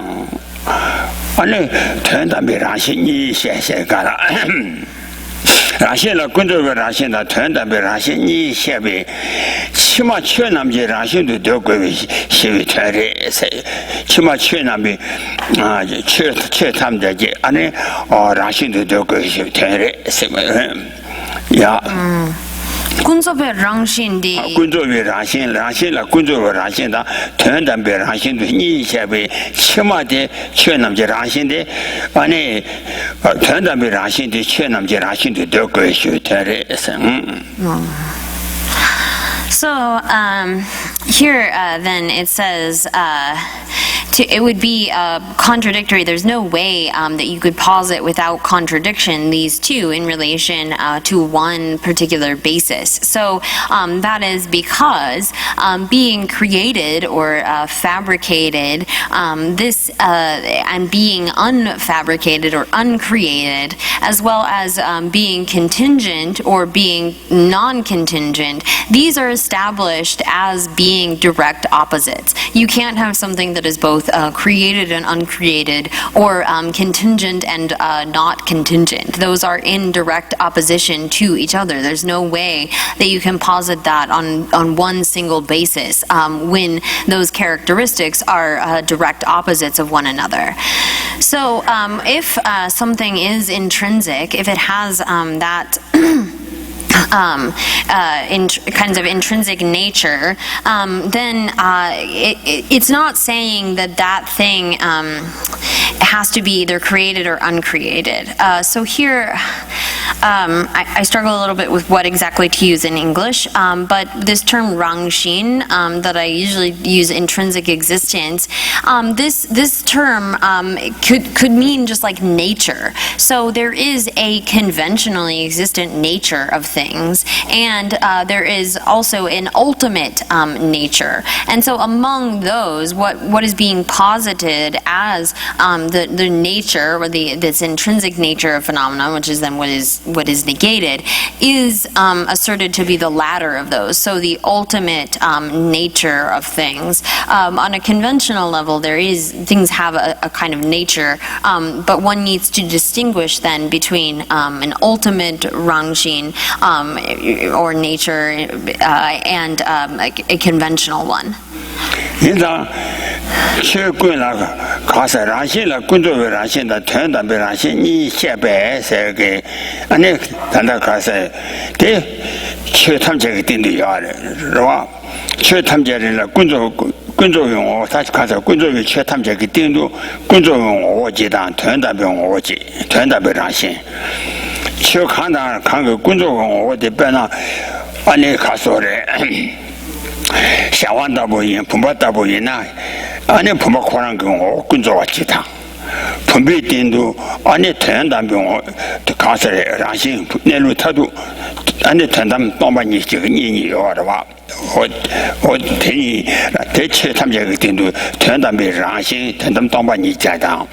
啊那团长被让信你先干了。让信了工作为让信的团队被让信你先被起码全那么些让信都得归为协会团队起码全那么啊全他们的这安尼哦让信都得归为协会团队什么呀工作被让信的，工作为让信了，工作为让信的，团队被让信的，你先被起码的全那么些让信的，完了，团队被让信的，全那么些让信的都归属团队是So here then it says it would be contradictory. There's no way that you could posit without contradiction these two in relation to one particular basis. So that is because being created or fabricated, this and being unfabricated or uncreated, as well as being contingent or being non-contingent, these are established as being direct opposites. You can't have something that is both created and uncreated, or contingent and not contingent. Those are in direct opposition to each other. There's no way that you can posit that on one single basis when those characteristics are direct opposites of one another. So if something is intrinsic, if it has that kinds of intrinsic nature, then it's not saying that thing has to be either created or uncreated. So here, I struggle a little bit with what exactly to use in English, but this term rangxin that I usually use, intrinsic existence, this term could mean just like nature. So there is a conventionally existent nature of things, and there is also an ultimate nature. And so among those, what is being posited as the nature or this intrinsic nature of phenomena, which is then what is negated, is asserted to be the latter of those. So the ultimate nature of things. On a conventional level, things have a kind of nature, but one needs to distinguish then between an ultimate rangxin or nature and a conventional one. 因此，学过那个考试让信了，工作为让信的，团队被让信，你先白才给，俺那谈到考试，对，去他们这个定的要的，是吧？去他们这人了，工作用我，他考试工作用去他们这个定度，工作用我接单，团队被我接，团队被让信。去看个工作用我的班上，俺那考试的。下完大部分，碰不大部分呐，俺那碰不可能跟我工作其他，碰不定度，俺那团队跟我考试的让行，那路态度，俺那团队当把你这个你要的话，我听你，得去他们这个定度，团队被让行，团队当把你家长，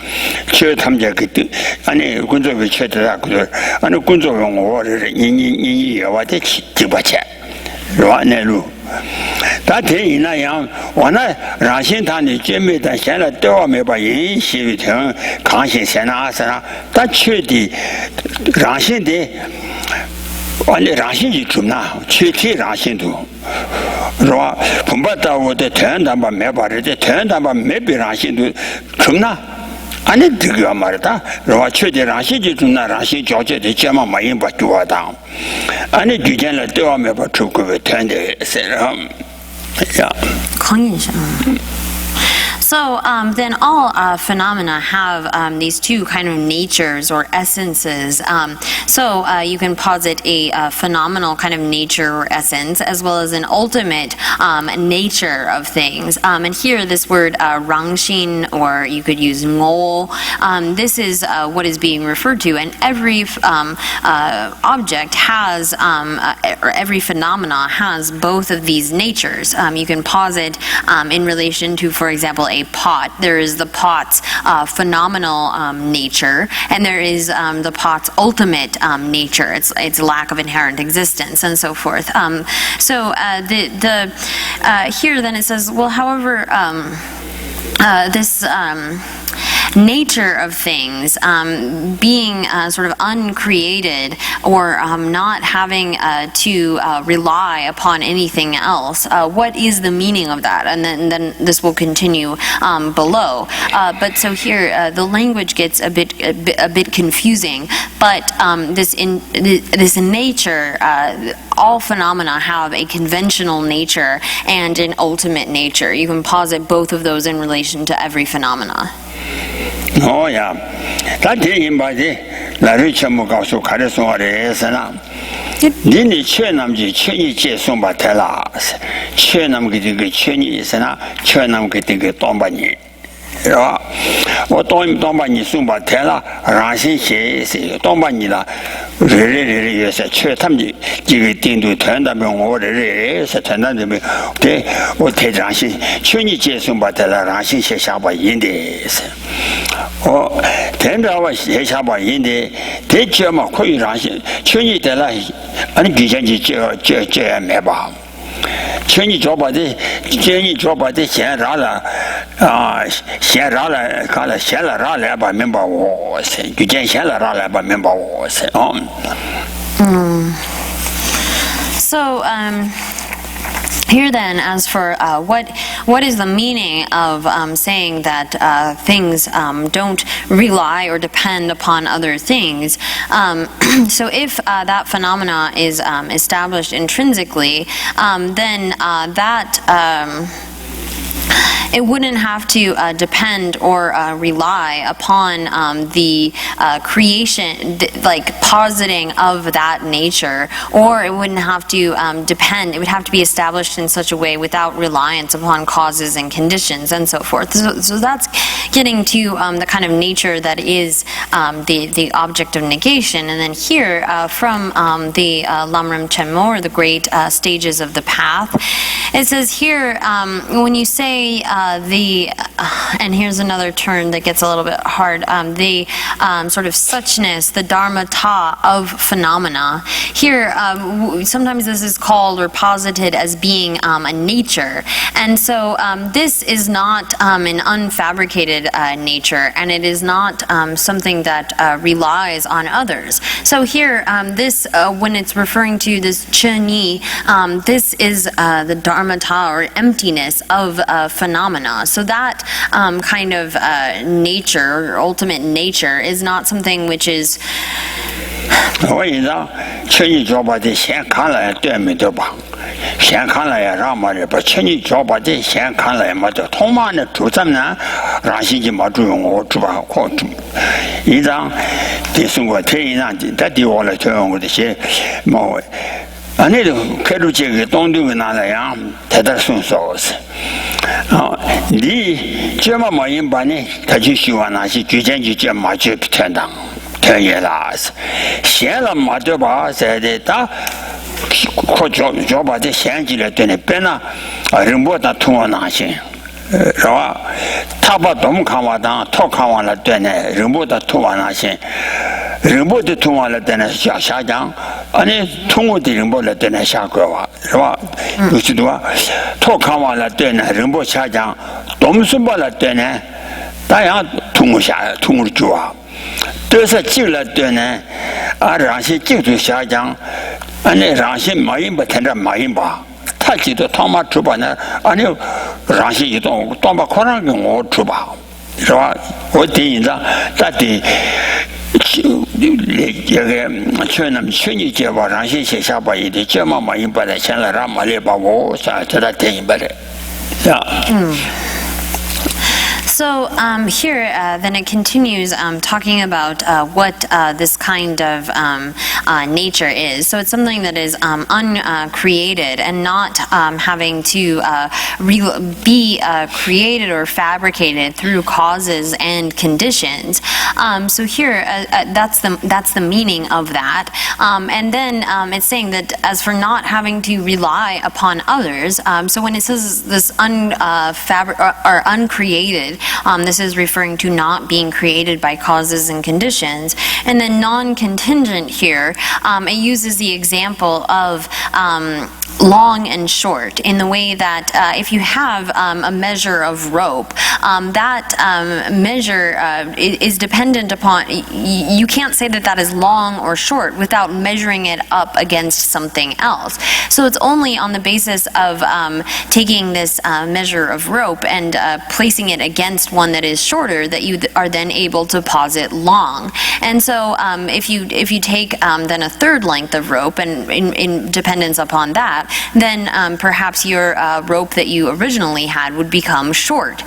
去他们这个定，俺那工作为去的那工作，俺那工作用我这是你要我得去几把钱，是吧？那路。他听你那样，我那让信他的姐妹，但现在对我没把人协会听康信先生他去的让信的，我那让信就住那，去替让信都，是吧？碰不到我的团队把没把这团队把没被让信都住那。俺那这个嘛的，是吧？确定让信就住那，让信交接的钱嘛没人把给我当，俺那就见了对我没把出国的团队身上，呀。抗议一下。So then all phenomena have these two kind of natures or essences. So you can posit a phenomenal kind of nature or essence as well as an ultimate nature of things. And here this word rangxin, or you could use ngo, this is what is being referred to. And every object has, or every phenomena has both of these natures. You can posit in relation to, for example, a pot. There is the pot's phenomenal nature, and there is the pot's ultimate nature, its lack of inherent existence, and so forth. So here then it says, well, however, this nature of things being sort of uncreated or not having to rely upon anything else, what is the meaning of that? And then this will continue below. But so here the language gets a bit confusing. But this nature, all phenomena have a conventional nature and an ultimate nature. You can posit both of those in relation to every phenomena. Oh yeah, that thing by the La Richamukasu Karisona. Nini Chenamji Chini Jesumba Telas, Chenam getting a Chini Sena, Chenam getting a Tombani. What Tombani Sumba Tela, Ransin She, Tombanila, really is a Chetamji, giving to turn them over the race, attend them. They would take Ransin, Chini Jesumba Tela, Ransin Shaba Indies. Oh, 10 hours Shaba Indi, they German Koi Ransin, Chini Tela, and Gijanji Meba. Chini Jobadi, Jenny Jobadi, Sierra, Sierra, Kala Shella Rala by member was, you can Shella Rala by member was. So, here then, as for what is the meaning of saying that things don't rely or depend upon other things, so if that phenomena is established intrinsically, then that it wouldn't have to depend or rely upon the creation, like positing of that nature, or it wouldn't have to depend, it would have to be established in such a way without reliance upon causes and conditions and so forth. So that's getting to the kind of nature that is the object of negation. And then here, from the Lamrim Chenmo, or the great stages of the path, it says here, when you say and here's another term that gets a little bit hard, the sort of suchness, the dharmata of phenomena. Here, sometimes this is called or posited as being a nature. And so this is not an unfabricated nature, and it is not something that relies on others. So here, this, when it's referring to this cheni, this is the dharmata or emptiness of phenomena. So that kind of nature, or ultimate nature, is not something which is. 我印象，去年就把这先看了，对没得吧？先看了呀，让么的把去年就把这先看了么的，同嘛的主怎么呢？让心情嘛注用我主吧，可主。一张，这送过天一张的，他对我来推我的些么？啊，那个开出这个东东的拿来呀，他在送sauce。啊，你这么没人办呢？他就喜欢那些举荐就这么就天当。 天也拉是，闲了嘛对吧？在的他，可就把这闲起来对那边呢，人不他通过哪些，是吧？他把东看完当，他看完了对呢，人不他通过哪些，人不的通完了对呢下降，你通过的人不了对呢下降哇，是吧？有许多，他看完了对呢，人不下降，东西不了对呢，当然通过去啊。 都是进了对呢，让些进度下降，那让些没人不听着没人吧，他记得他妈出吧呢，你让些移动，当把可能给我出吧，是吧？我第一张，他的这个去年节吧，让些写下吧，一点节目没人把它现在让没来把我啥，这他听不来，是吧？ So here, then it continues talking about what this kind of nature is. So it's something that is uncreated and not having to be created or fabricated through causes and conditions. So here, that's the meaning of that. And then it's saying that as for not having to rely upon others, so when it says this or uncreated, this is referring to not being created by causes and conditions. And then non-contingent here, it uses the example of long and short, in the way that if you have a measure of rope, that measure is dependent upon, you can't say that that is long or short without measuring it up against something else. So it's only on the basis of taking this measure of rope and placing it against one that is shorter that you are then able to posit long. And so if you take then a third length of rope, and in dependence upon that, then perhaps your rope that you originally had would become short.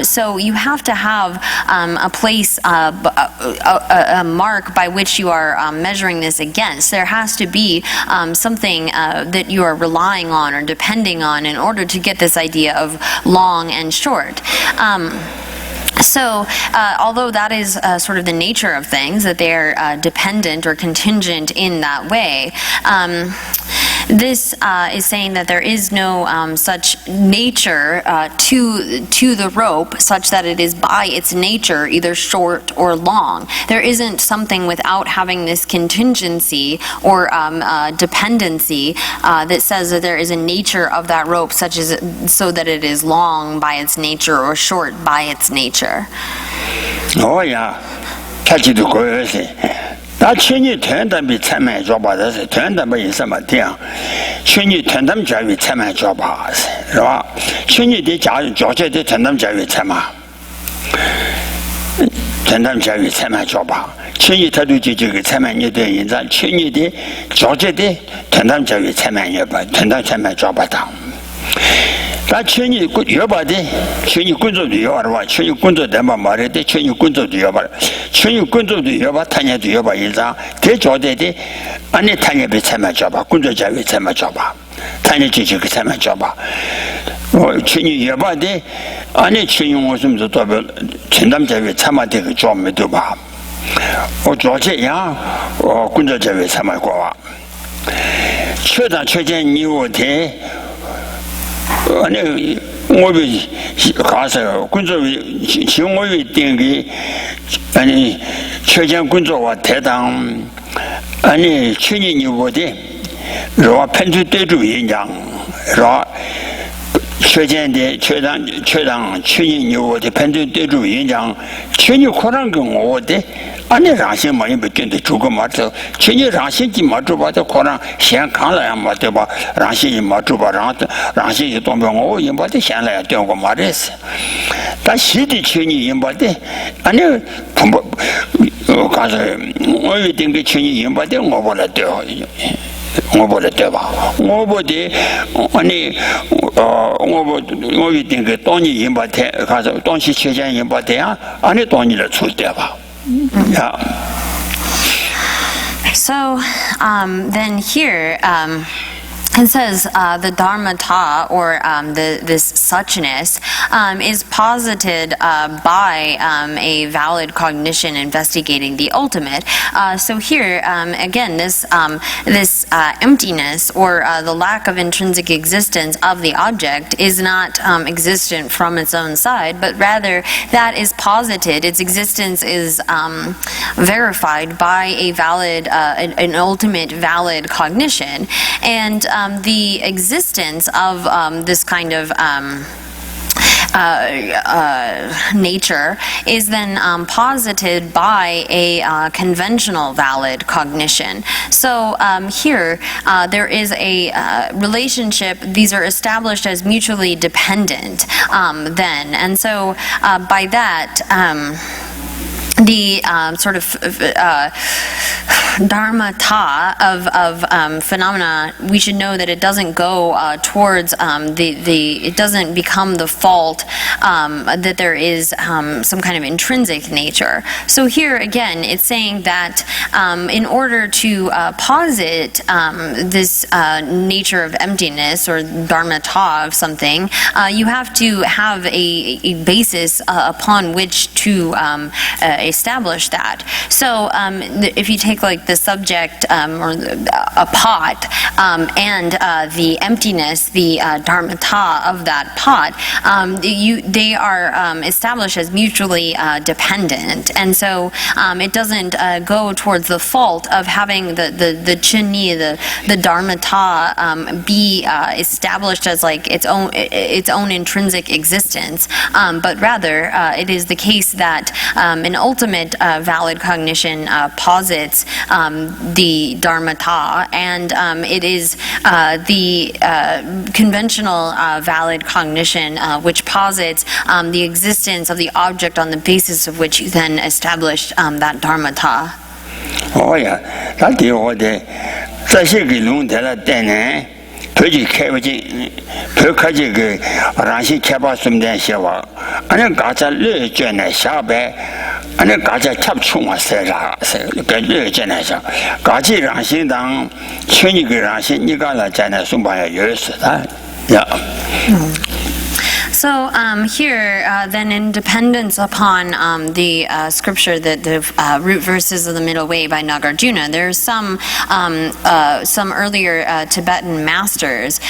So you have to have a place, a mark by which you are measuring this against. There has to be something that you are relying on or depending on in order to get this idea of long and short. So, although that is sort of the nature of things, that they're dependent or contingent in that way, this is saying that there is no such nature to the rope such that it is by its nature either short or long. There isn't something without having this contingency or dependency that says that there is a nature of that rope such as so that it is long by its nature or short by its nature. Oh yeah, catchy to go. 那去年团队比参卖做吧的是团队没什么点，去年团队教育参卖做吧是吧？去年的教学的团队教育参卖，团队教育参卖做吧。去年他都就这个参卖业的人在去年的教学的团队教育参卖业吧，团队参卖做吧的。 那去年月吧的，去年工作的月吧的话，去年工作的嘛没的，去年工作的月吧，去年工作的月吧，他年的月吧一张，这交代的，俺那他年被参卖交吧，工作单位参卖交吧，他年就这个参卖交吧。我去年月吧的，俺那去年我什么时候做不，承担单位参卖这个交没得吧？我做这样，我工作单位参卖过吧。确见你我的。 那我为假设工作为，请我为定给，确诊工作我台当，去年你我的，是吧？喷出对主演讲，是吧？确诊的确当去年你我的喷出对主演讲，去年可能跟我的。 俺那让心嘛也没跟着做个嘛子，去年让心就没做吧，这可能先看了呀嘛对吧？让心也没做吧，让心也当不我也没得先来对我嘛这是，但西的去年也没得，俺那不，我告诉我一定给去年也没得，我不来对。 我不来对吧？我不的，我一定给当年应把台，看是当时期间应把台啊，俺那当年来出对吧？呀。 So then here. It says the dharmata, or this suchness, is posited by a valid cognition investigating the ultimate. So here, again, this emptiness or the lack of intrinsic existence of the object is not existent from its own side, but rather that is posited. Its existence is verified by a valid, an ultimate valid cognition, and the existence of this kind of nature is then posited by a conventional valid cognition. So here there is a relationship. These are established as mutually dependent then, and so by that. the sort of dharmata of phenomena, we should know that it doesn't go towards it doesn't become the fault that there is some kind of intrinsic nature. So here again, it's saying that in order to posit this nature of emptiness or dharmata of something, you have to have a basis upon which to establish that. So if you take like the subject or a pot and the emptiness, the dharmata of that pot, they are established as mutually dependent, and so it doesn't go towards the fault of having the chini, the dharmata be established as like its own intrinsic existence, but rather it is the case that an ultimate valid cognition posits the dharmata, and it is the conventional valid cognition which posits the existence of the object on the basis of which you then establish that dharmata. Oh yeah, that's what the 这些个龙在那带呢，他就开不进，他看这个让些开把什么的些话，俺那刚才乐见呢下班，俺那刚才吃不出我塞啥塞，跟乐见那些，刚才让些当，请你个让些你刚才在那送把有事的呀。So here, then, in dependence upon the scripture, the root verses of the Middle Way by Nagarjuna, there's some earlier Tibetan masters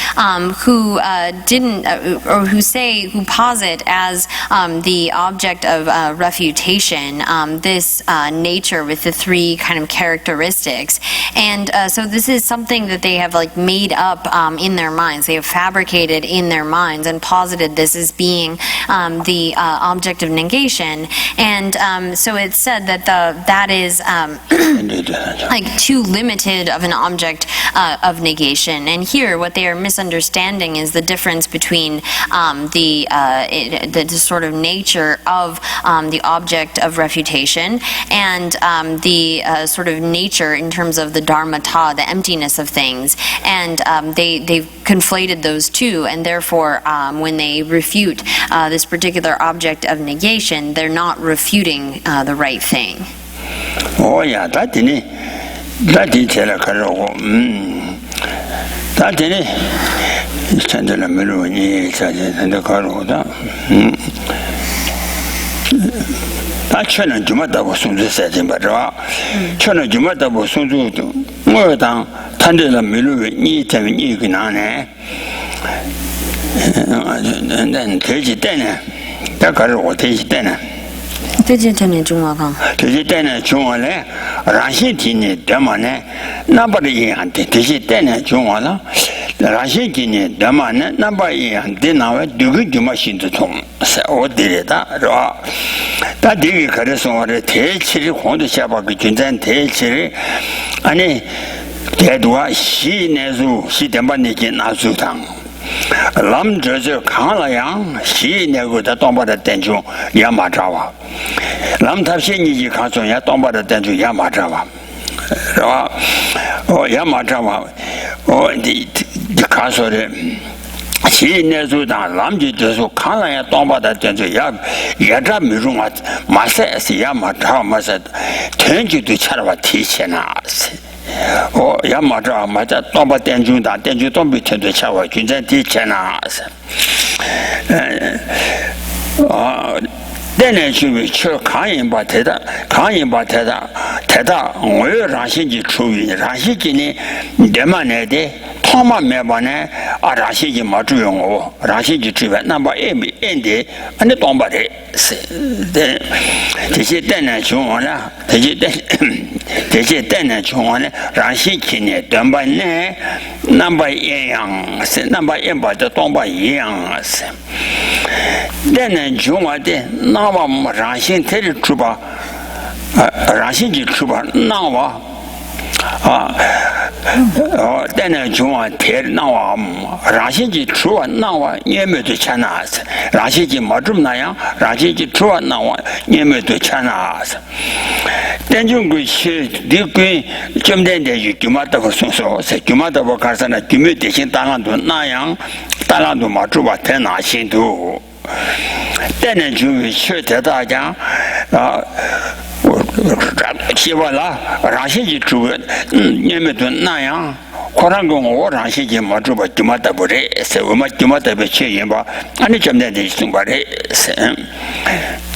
who didn't, or who posit as the object of refutation this nature with the three kind of characteristics, and so this is something that they have like made up in their minds. They have fabricated in their minds and posited this as being the object of negation, and so it's said that that is like too limited of an object of negation. And here, what they are misunderstanding is the difference between the sort of nature of the object of refutation and the sort of nature in terms of the dharmata, the emptiness of things, and they've conflated those two, and therefore when they refute this particular object of negation, they're not refuting the right thing. Oh yeah, that didn't. That detail that didn't. Stand in the middle and the car. That challenge you might have soon said in Badra. Challenge you might have soon do more than Tandela Milu, Nita, Niganane. And then take it dinner. That got what takes dinner. Vegetarian Junga. Take it dinner, Jumale, Rashitini, Damane, nobody and take it dinner, Jumala, Rashitini, Damane, nobody and dinner, do good you machine to Tom. So did that. That dig Carson, the tail, Honda Shabba between them, tail, and that was she Nezu, she demanded Nazutang. Lam Jersey Kalayang, she never the Tomba the Tenju Yamajawa. Lam Tashini Kanson Yatomba the Tenju Yamajawa. Oh, Yamajawa, oh, the castle. She never done Lamji Jesu Kalaya Tomba the Tenju Yada Mirunat, Masa Yamajawa said, turn you to Charawa teaching us. Oh, Yamaja, Mata, Tomba Tenju, that Tenju don't be to the shower, you then teach an ass. Then I should be sure Kayan Bateta, Teta, where Rashiji True, Rashiki, Demanede, Toma Mebane, or Rashiji Matuyo, Rashiji Trivet, number Amy, Ende, and the Tomba. They said, then I show on they said, then I show on Rashiki, done by Ne, number young, number Emba, the Tomba young. Then I show on the Nava Rashin Terry Truba, Rashiji Truba, Nava. 但中啊，贴那话，让些去吃完那话，也没得钱拿子；让些去没这么那样，让些去吃完那话，也没得钱拿子。但中国去的跟今天的就嘛都不算数，是就嘛都不看上了，就没得钱打浪都那样，打浪都嘛主把太拿心头。但就去的大家希望了，让些去住，你们都那样，可能跟我让些去没住吧，就嘛得不得，是我们就嘛得不缺钱吧，俺们今天的中国的是。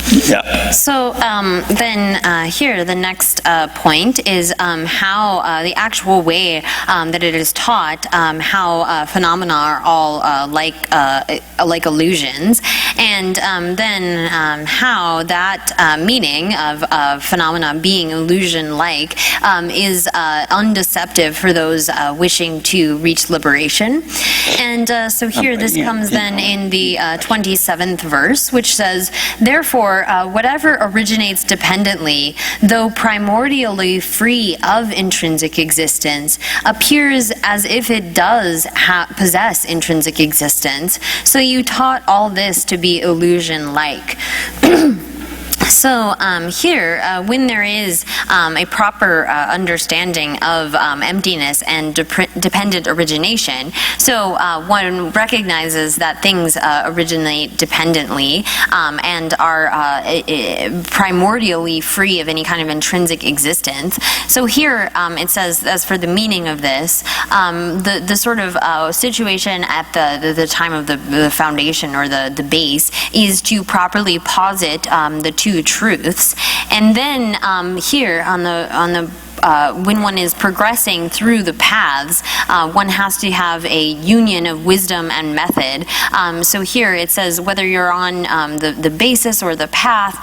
Yeah. So then here the next point is how the actual way that it is taught how phenomena are all like illusions, and then how that meaning of phenomena being illusion-like is undeceptive for those wishing to reach liberation. And so here this comes then in the 27th verse, which says, "Therefore whatever originates dependently, though primordially free of intrinsic existence, appears as if it does possess intrinsic existence. So you taught all this to be illusion-like." So here, when there is a proper understanding of emptiness and dependent origination, so one recognizes that things originate dependently and are primordially free of any kind of intrinsic existence. So here it says, as for the meaning of this, the sort of situation at the time of the foundation or the base is to properly posit the two truths, and then here on the when one is progressing through the paths, one has to have a union of wisdom and method. So here it says whether you're on the basis or the path,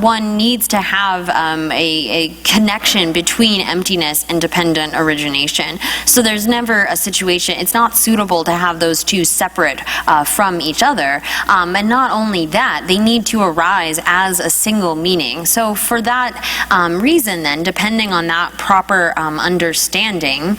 one needs to have a connection between emptiness and dependent origination. So there's never a situation, it's not suitable to have those two separate from each other. And not only that, they need to arise as a single meaning. So for that reason then, depending on that proper understanding,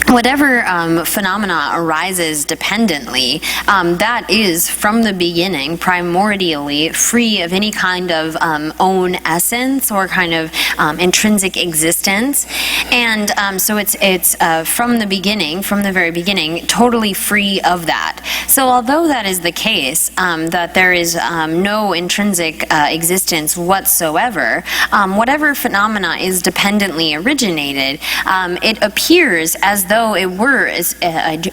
whatever phenomena arises dependently, that is from the beginning primordially free of any kind of own essence or kind of intrinsic existence, and so it's from the beginning, from the very beginning, totally free of that. So although that is the case, that there is no intrinsic existence whatsoever, whatever phenomena is dependently originated, it appears as though it were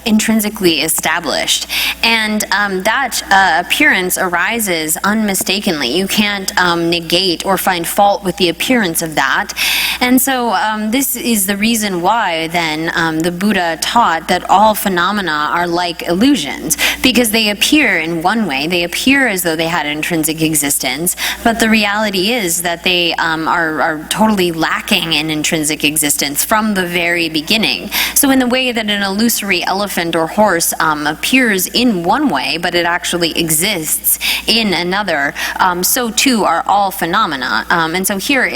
intrinsically established, and that appearance arises unmistakenly. You can't negate or find fault with the appearance of that, and so this is the reason why then the Buddha taught that all phenomena are like illusions, because they appear in one way, they appear as though they had intrinsic existence, but the reality is that they are totally lacking in intrinsic existence from the very beginning. So in the way that an illusory elephant or horse appears in one way, but it actually exists in another, so too are all phenomena. And so here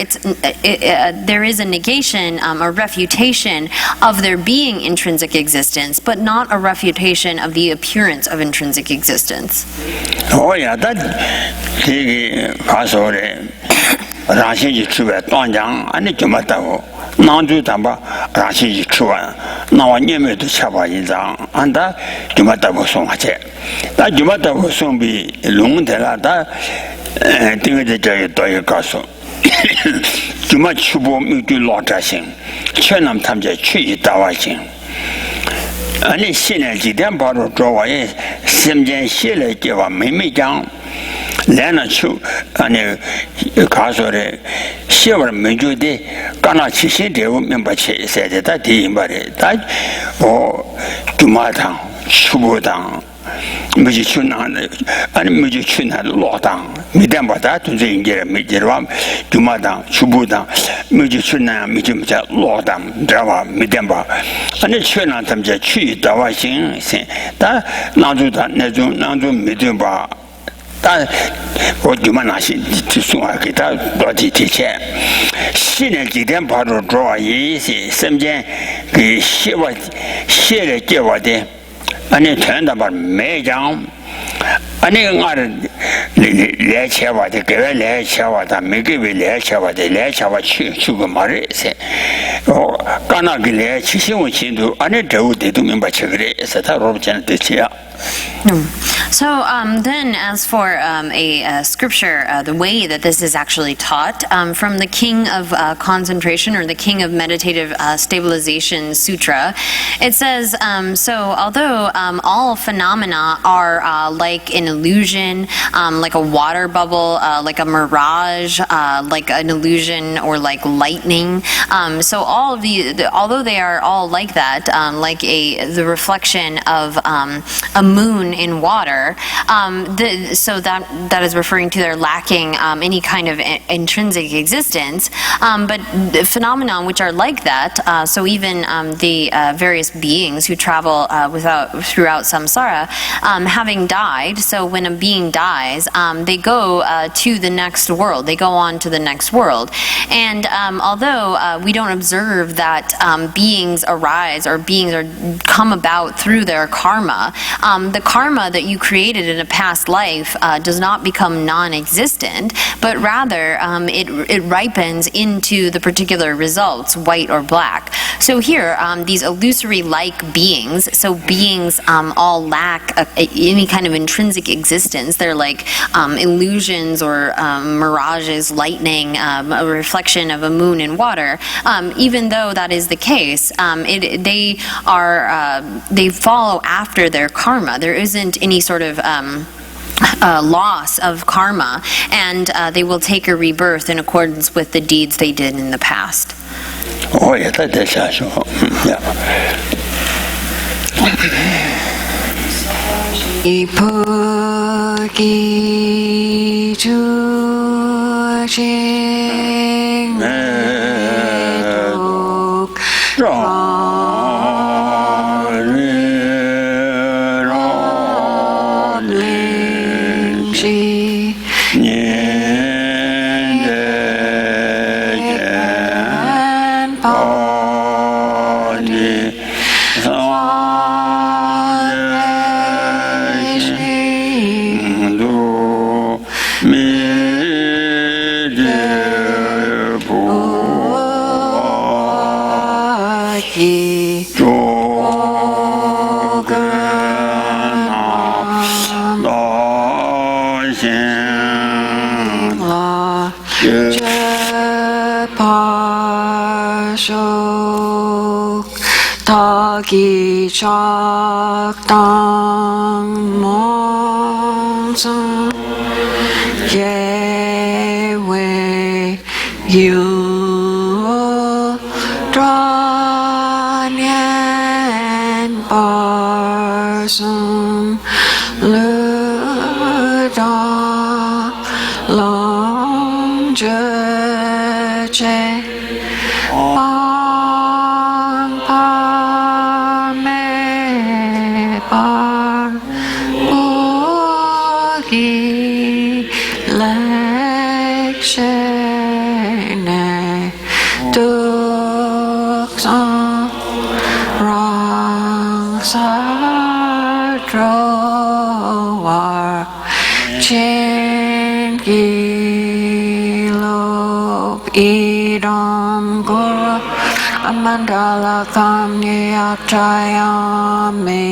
there is a negation, a refutation of there being intrinsic existence, but not a refutation of the appearance of intrinsic existence. Oh yeah, that nandu tamba rashi ji chuwa nawa nyeme to chaba yinzang anda juma tabo songa che da juma tabo sombi lung de la da tinga de je to ye ka so juma chubo mi ju lo ta xin chenam tam je chu yi da wa xin ani xin ne ji den ba ro zhuo wa ye sim jian xie le je wa mei mei jiang Lena Chu and Casore, she were major day, Gana Chishi, they would remember said that day, but that or Tumata, Shubudan, Mujichunan, and Mujichun had law down. Midamba that to the India, Mijiram, Tumadan, Shubudan, Mujichuna, Mijimja, law down, Drava, Midamba, and the Chunan Tamja Chi, Dawa Sing, that Nandu, Nandu, Midumba. 但我就嘛那些就送啊给他多提前，新年几天跑到主要一些身边给写了给我的，俺那全都把没讲。俺那个俺来钱吧的，给俺来钱吧的，没给我来钱吧的，来钱吧去个嘛人噻。哦，刚那个来去新闻新都，俺那周的都明白去个人噻，他说不讲的钱。So then, as for a scripture, the way that this is actually taught from the King of Concentration or the King of Meditative Stabilization Sutra, it says, so although all phenomena are like an illusion, like a water bubble, like a mirage, like an illusion or like lightning, so all of although they are all like that, like the reflection of a moon in water, so that is referring to their lacking any kind of intrinsic existence. But the phenomena which are like that, so even the various beings who travel throughout samsara, having died, so when a being dies, they go to the next world. They go on to the next world. And although we don't observe that beings arise or beings come about through their karma, the karma that you created in a past life does not become non-existent, but rather it ripens into the particular results, white or black. So here, these illusory-like beings, so beings all lack any kind of intrinsic existence. They're like illusions or mirages, lightning, a reflection of a moon in water. Even though that is the case, they follow after their karma. There isn't any sort of loss of karma, and they will take a rebirth in accordance with the deeds they did in the past. Oh, yeah, that's so. Yeah. Tagi chak tang mong sung ye we yu dra nian par sung lu da long je che Mandala Kamni Atrayami